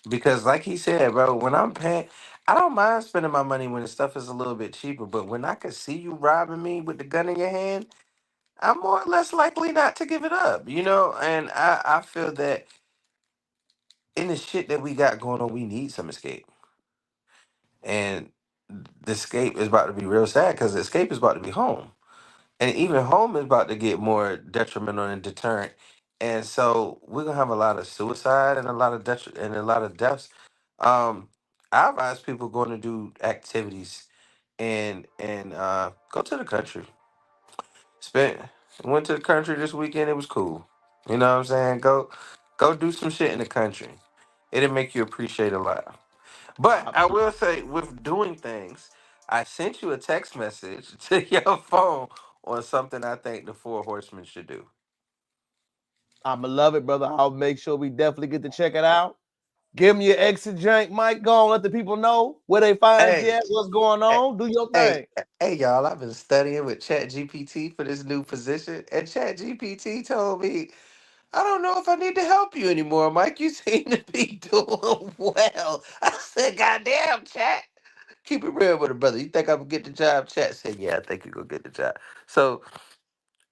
Because like he said, bro, when I'm paying, I don't mind spending my money when the stuff is a little bit cheaper, but when I can see you robbing me with the gun in your hand, I'm more or less likely not to give it up, you know? And I feel that in the shit that we got going on, we need some escape. And the escape is about to be real sad because the escape is about to be home. And even home is about to get more detrimental and deterrent. And so we're gonna have a lot of suicide and a lot of and a lot of deaths. Um, I advise people going to do activities and go to the country. Spent Went to the country this weekend. It was cool. You know what I'm saying? Go do some shit in the country. It'll make you appreciate a lot. But I will say, with doing things, I sent you a text message to your phone on something I think the Four Horsemen should do. I'ma love it, brother. I'll make sure we definitely get to check it out. Give me your exit jank, Mike. Go on, let the people know where they find you Hey, at, what's going hey, on. Do your hey, thing. hey, y'all! I've been studying with ChatGPT for this new position, and ChatGPT told me I don't know if I need to help you anymore, Mike. You seem to be doing well. I said, "Goddamn, Chat." Keep it real with it, brother. You think I'm gonna get the job? Chat said, "Yeah, I think you're gonna get the job." So,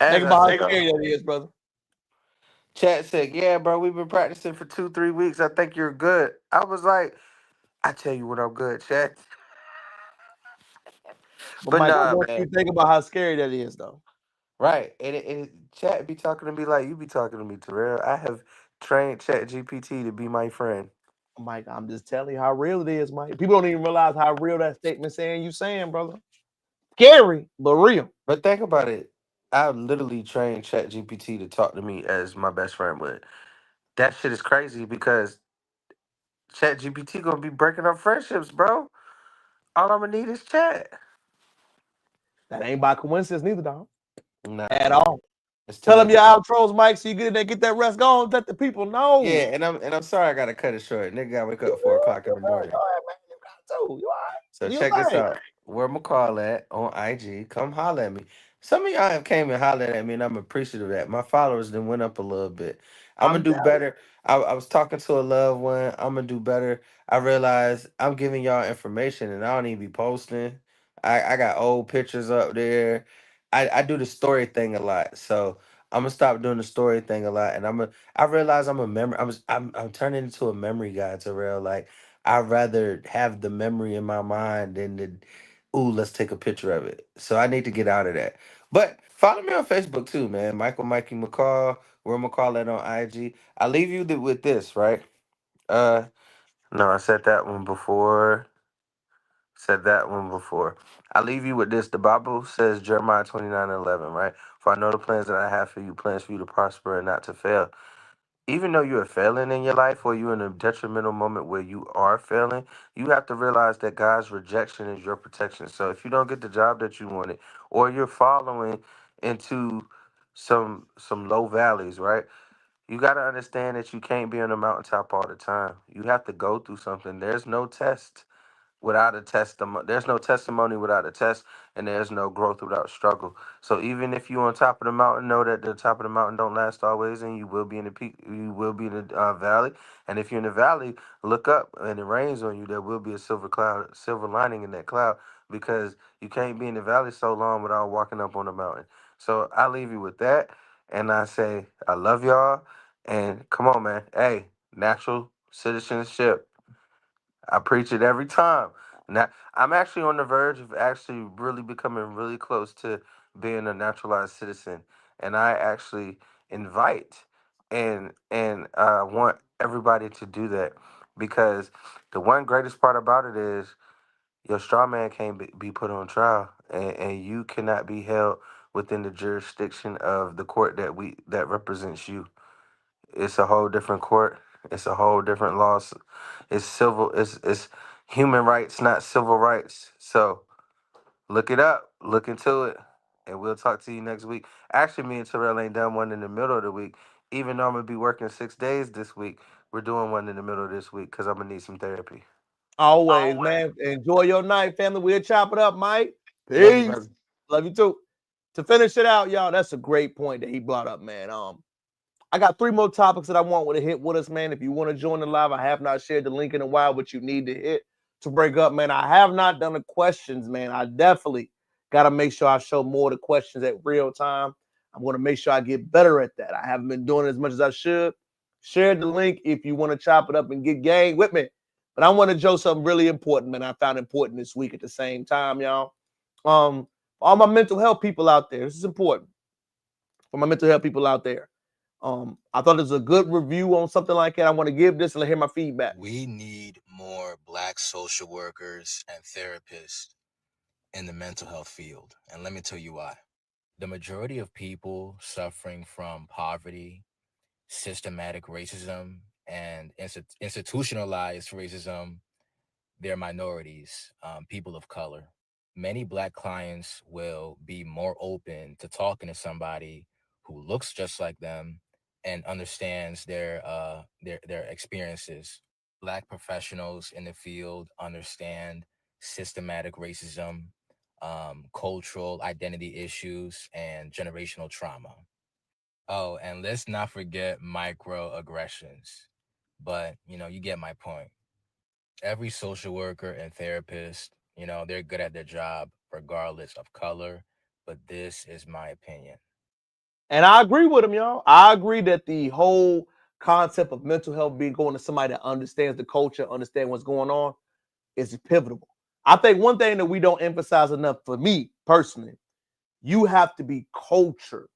Think as I about how said, scary that is, brother. Chat said, "Yeah, bro, we've been practicing for 2, 3 weeks. I think you're good." I was like, "I tell you when I'm good, Chat." But But Mike, I nah, want you man. to think about how scary that is, though. Right. Chat be talking to me like you be talking to me, Terrell. I have trained Chat GPT to be my friend. Mike, I'm just telling you how real it is, Mike. People don't even realize how real that statement saying, brother. Scary, but real. But think about it. I literally trained Chat GPT to talk to me as my best friend would. That shit is crazy because Chat GPT gonna be breaking up friendships, bro. All I'm gonna need is chat. That ain't by coincidence neither, dog. Nah, At man. all. It's Tell them your telepathy. outros, Mike, so you get in there, get that rest going. Let the people know. Yeah, and I'm sorry I gotta cut it short. Nigga gotta wake You up at 4 o'clock good, in the morning. Go ahead, man. You got to. You all right. So Do your check this thing. out. Where McCall at on IG? Come holler at me. Some of y'all have came and hollered at me, and I'm appreciative of that. My followers then went up a little bit. I'm gonna I'm do telling you. better. I was talking to a loved one. I'm gonna do better. I realized I'm giving y'all information, and I don't even be posting. I got old pictures up there. I do the story thing a lot, so I'm gonna stop doing the story thing a lot. And I realize I'm a memory. I'm turning into a memory guy to real like. I'd rather have the memory in my mind than the, ooh, let's take a picture of it. So I need to get out of that. But follow me on Facebook too, man. Mikey McCall, where McCall at on IG. I leave you with this, right? Uh, no, I said that one before. Said that one before. I leave you with this. The Bible says Jeremiah 29:11, right? For I know the plans that I have for you, plans for you to prosper and not to fail. Even though you're failing in your life or you're in a detrimental moment where you are failing, you have to realize that God's rejection is your protection. So if you don't get the job that you wanted, or you're following into some low valleys, right? You got to understand that you can't be on the mountaintop all the time. You have to go through something. There's no test without a testimony. There's no testimony without a test, and there's no growth without struggle. So even if you on top of the mountain, know that the top of the mountain don't last always, and you will be in the peak. You will be in the valley, and if you're in the valley, look up and it rains on you. There will be a silver lining in that cloud, because you can't be in the valley so long without walking up on the mountain. So I leave you with that, and I say I love y'all, and come on, man. Hey, natural citizenship. I preach it every time. Now, I'm actually on the verge of actually really becoming really close to being a naturalized citizen, and I actually invite and want everybody to do that, because the one greatest part about it is your straw man can't be put on trial, and you cannot be held within the jurisdiction of the court that represents you. It's a whole different court. It's a whole different law. It's civil. It's human rights, not civil rights. So look it up. Look into it, and we'll talk to you next week. Actually, me and Terrell ain't done one in the middle of the week. Even though I'm gonna be working 6 days this week, we're doing one in the middle of this week because I'm gonna need some therapy. Always, man. Enjoy your night, family. We'll chop it up, Mike. Love you, Peace. brother. Love you too. To finish it out, y'all, that's a great point that he brought up, man. I got 3 more topics that I want to hit with us, man. If you want to join the live, I have not shared the link in a while, but you need to hit to break up, man. I have not done the questions, man. I definitely got to make sure I show more of the questions at real time. I'm going to make sure I get better at that. I haven't been doing it as much as I should. Share the link if you want to chop it up and get gang with me. But I want to show something really important, man. I found important this week at the same time, y'all. All my mental health people out there, this is important. For my mental health people out there. I thought it was a good review on something like that. I want to give this and hear my feedback. We need more Black social workers and therapists in the mental health field. And let me tell you why. The majority of people suffering from poverty, systematic racism, and institutionalized racism, they're minorities, people of color. Many Black clients will be more open to talking to somebody who looks just like them and understands their experiences. Black professionals in the field understand systematic racism, cultural identity issues, and generational trauma. Oh, and let's not forget microaggressions. But, you get my point. Every social worker and therapist, they're good at their job regardless of color. But this is my opinion. And I agree with him, y'all. I agree that the whole concept of mental health being going to somebody that understands the culture, understand what's going on, is pivotal. I think one thing that we don't emphasize enough, for me personally, you have to be cultured,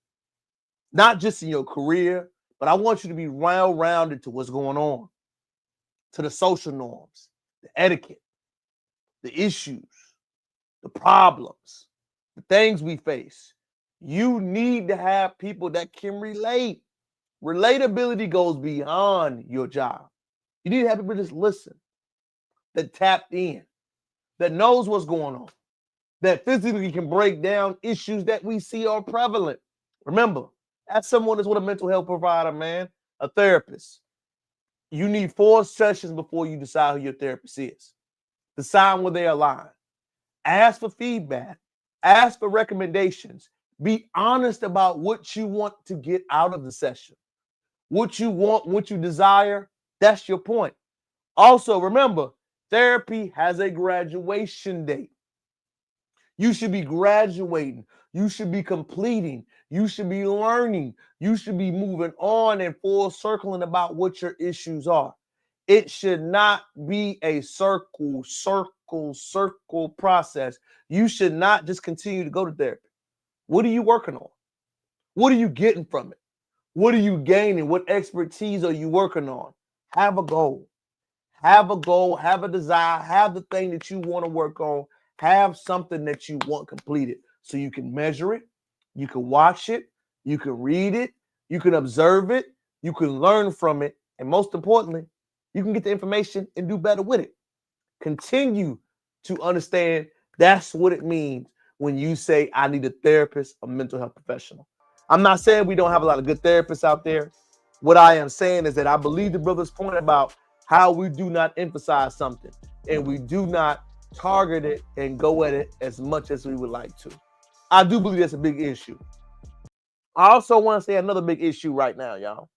not just in your career, but I want you to be well-rounded to what's going on, to the social norms, the etiquette, the issues, the problems, the things we face. You need to have people that can relate. Relatability goes beyond your job. You need to have people just listen, that tapped in, that knows what's going on, that physically can break down issues that we see are prevalent. Remember, as someone that's with a mental health provider, man, a therapist, you need 4 sessions before you decide who your therapist is. Decide where they align. Ask for feedback. Ask for recommendations. Be honest about what you want to get out of the session. What you want, what you desire, that's your point. Also, remember, therapy has a graduation date. You should be graduating. You should be completing. You should be learning. You should be moving on and full circling about what your issues are. It should not be a circle process. You should not just continue to go to therapy. What are you working on? What are you getting from it? What are you gaining? What expertise are you working on? Have a goal. Have a goal, have a desire, have the thing that you want to work on, have something that you want completed so you can measure it, you can watch it, you can read it, you can observe it, you can learn from it, and most importantly, you can get the information and do better with it. Continue to understand that's what it means when you say, I need a therapist, a mental health professional. I'm not saying we don't have a lot of good therapists out there. What I am saying is that I believe the brother's point about how we do not emphasize something and we do not target it and go at it as much as we would like to. I do believe that's a big issue. I also want to say another big issue right now, y'all.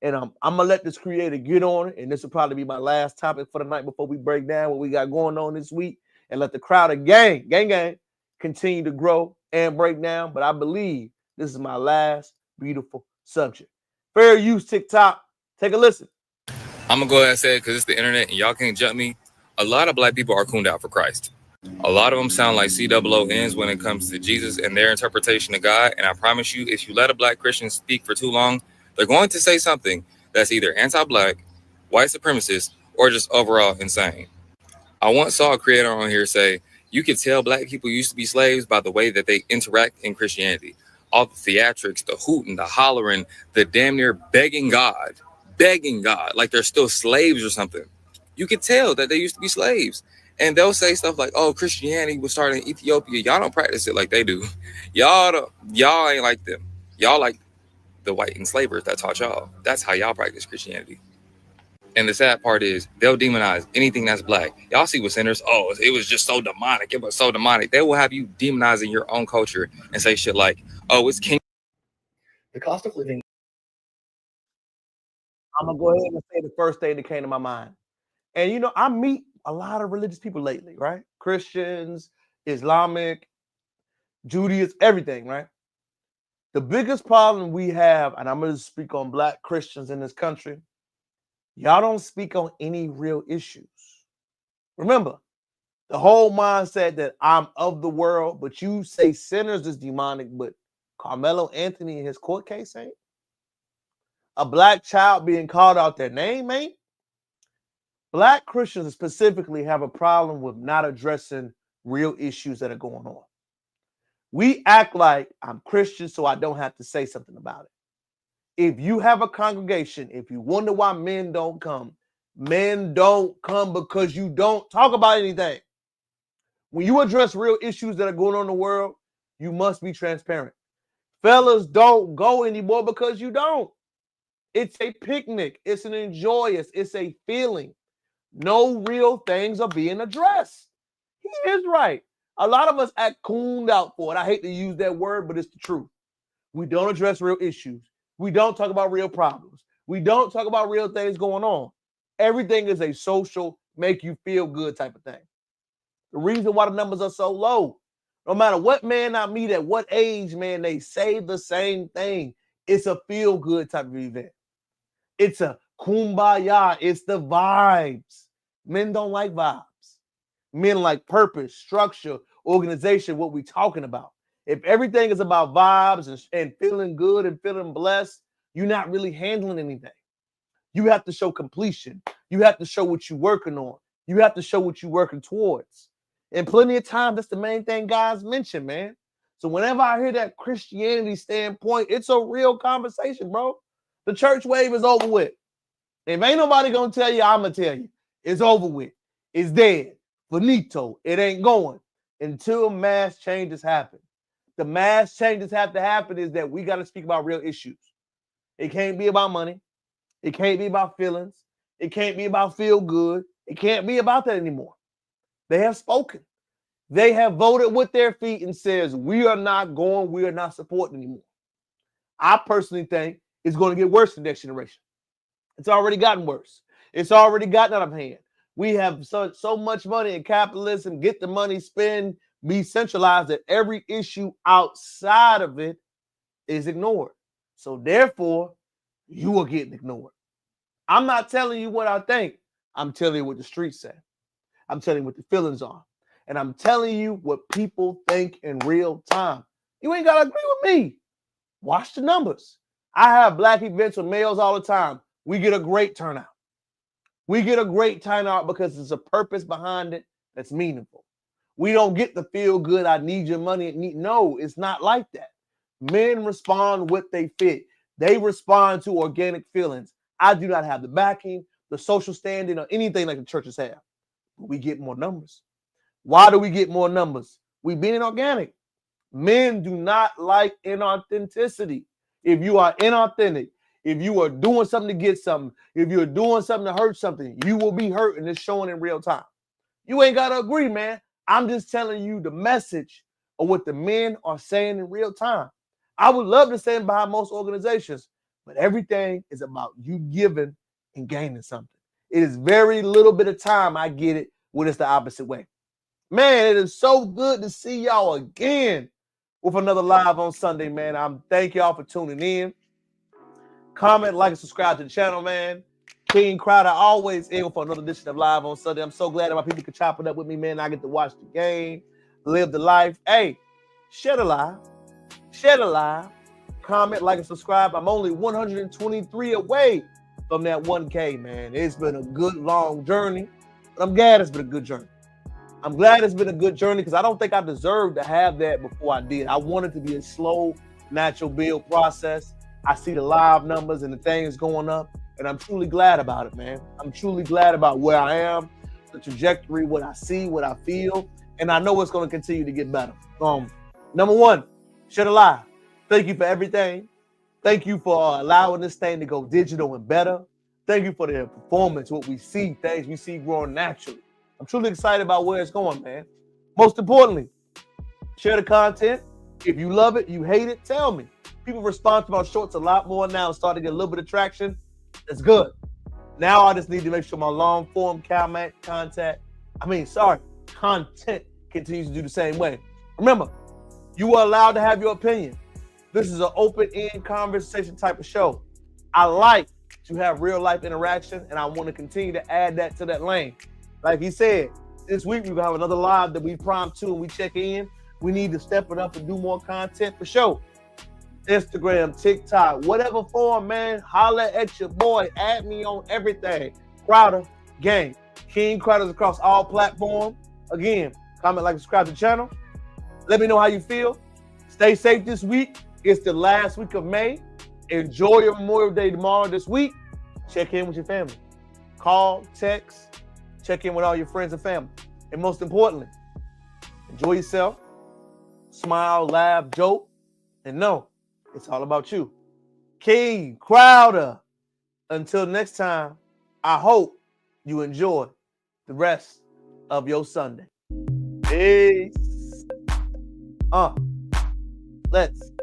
And I'm going to let this creator get on it. And this will probably be my last topic for the night before we break down what we got going on this week and let the crowd of gang continue to grow and break down. But I believe this is my last beautiful subject. Fair use TikTok. Take a listen. I'm going to go ahead and say it because it's the internet and y'all can't jump me. A lot of Black people are cooned out for Christ. A lot of them sound like COONs when it comes to Jesus and their interpretation of God. And I promise you, if you let a Black Christian speak for too long, they're going to say something that's either anti-Black, white supremacist, or just overall insane. I once saw a creator on here say, you can tell Black people used to be slaves by the way that they interact in Christianity. All the theatrics, the hooting, the hollering, the damn near begging God, like they're still slaves or something. You could tell that they used to be slaves. And they'll say stuff like, oh, Christianity was started in Ethiopia. Y'all don't practice it like they do. Y'all ain't like them. Y'all like the white enslavers that taught y'all. That's how y'all practice Christianity. And the sad part is they'll demonize anything that's Black. Y'all see with sinners, oh, it was just so demonic. It was so demonic. They will have you demonizing your own culture and say shit like, oh, it's king. The cost of living. I'm going to go ahead and say the first thing that came to my mind. And, I meet a lot of religious people lately, right? Christians, Islamic, Judaism, everything, right? The biggest problem we have, and I'm going to speak on Black Christians in this country, y'all don't speak on any real issues. Remember, the whole mindset that I'm of the world, but you say sinners is demonic, but Carmelo Anthony in his court case ain't. A Black child being called out their name ain't. Black Christians specifically have a problem with not addressing real issues that are going on. We act like I'm Christian, so I don't have to say something about it. If you have a congregation, if you wonder why men don't come because you don't talk about anything. When you address real issues that are going on in the world, you must be transparent. Fellas don't go anymore because you don't. It's a picnic. It's an enjoyance. It's a feeling. No real things are being addressed. He is right. A lot of us act cooned out for it. I hate to use that word, but it's the truth. We don't address real issues. We don't talk about real problems. We don't talk about real things going on. Everything is a social, make you feel good type of thing. The reason why the numbers are so low, no matter what man I meet at what age, man, they say the same thing. It's a feel good type of event. It's a kumbaya. It's the vibes. Men don't like vibes. Men like purpose, structure, organization, what we talking about. If everything is about vibes and feeling good and feeling blessed, you're not really handling anything. You have to show completion. You have to show what you're working on. You have to show what you're working towards. And plenty of times, that's the main thing guys mention, man. So whenever I hear that Christianity standpoint, it's a real conversation, bro. The church wave is over with. If ain't nobody gonna tell you, I'm gonna tell you. It's over with. It's dead. Finito. It ain't going until mass changes happen. The mass changes have to happen is that we got to speak about real issues. It can't be about money. It can't be about feelings. It can't be about feel good. It can't be about that anymore. They have spoken. They have voted with their feet and says, we are not going, we are not supporting anymore. I personally think it's going to get worse in the next generation. It's already gotten worse. It's already gotten out of hand. We have so much money in capitalism, get the money, spend, be centralized that every issue outside of it is ignored. So therefore, you are getting ignored. I'm not telling you what I think. I'm telling you what the streets say. I'm telling you what the feelings are. And I'm telling you what people think in real time. You ain't got to agree with me. Watch the numbers. I have Black events with males all the time. We get a great turnout. We get a great turnout because there's a purpose behind it that's meaningful. We don't get the feel good, I need your money. No, it's not like that. Men respond what they fit. They respond to organic feelings. I do not have the backing, the social standing, or anything like the churches have. But we get more numbers. Why do we get more numbers? We being organic. Men do not like inauthenticity. If you are inauthentic, if you are doing something to get something, if you're doing something to hurt something, you will be hurt, and it's showing in real time. You ain't got to agree, man. I'm just telling you the message of what the men are saying in real time. I would love to stand behind most organizations, but everything is about you giving and gaining something. It is very little bit of time I get it when it's the opposite way. Man, it is so good to see y'all again with another live on Sunday, man. I'm thank y'all for tuning in. Comment, like, and subscribe to the channel, man. King Crowder always in for another edition of Live on Sunday. I'm so glad that my people can chop it up with me, man. I get to watch the game, live the life. Hey, share the live. Share the live. Comment, like, and subscribe. I'm only 123 away from that 1K, man. It's been a good, long journey, but I'm glad it's been a good journey. I'm glad it's been a good journey because I don't think I deserved to have that before I did. I wanted to be a slow, natural build process. I see the live numbers and the things going up, and I'm truly glad about it, man. I'm truly glad about where I am, the trajectory, what I see, what I feel, and I know it's going to continue to get better. Number one, share the live. Thank you for everything. Thank you for allowing this thing to go digital and better. Thank you for the performance, what we see, things we see growing naturally. I'm truly excited about where it's going, man. Most importantly, share the content. If you love it, you hate it, tell me. People respond to my shorts a lot more now and start to get a little bit of traction. That's good. Now I just need to make sure my long form content content continues to do the same way. Remember, you are allowed to have your opinion. This is an open-end conversation type of show. I like to have real life interaction, and I want to continue to add that to that lane. Like he said, this week we're gonna have another live that we prompt to and we check in. We need to step it up and do more content for sure. Instagram, TikTok, whatever form, man. Holla at your boy. Add me on everything. Crowder Gang. King Crowders across all platforms. Again, comment, like, subscribe to the channel. Let me know how you feel. Stay safe this week. It's the last week of May. Enjoy your Memorial Day tomorrow this week. Check in with your family. Call, text, check in with all your friends and family. And most importantly, enjoy yourself. Smile, laugh, joke, and know it's all about you. King Crowder. Until next time, I hope you enjoy the rest of your Sunday. Peace. Let's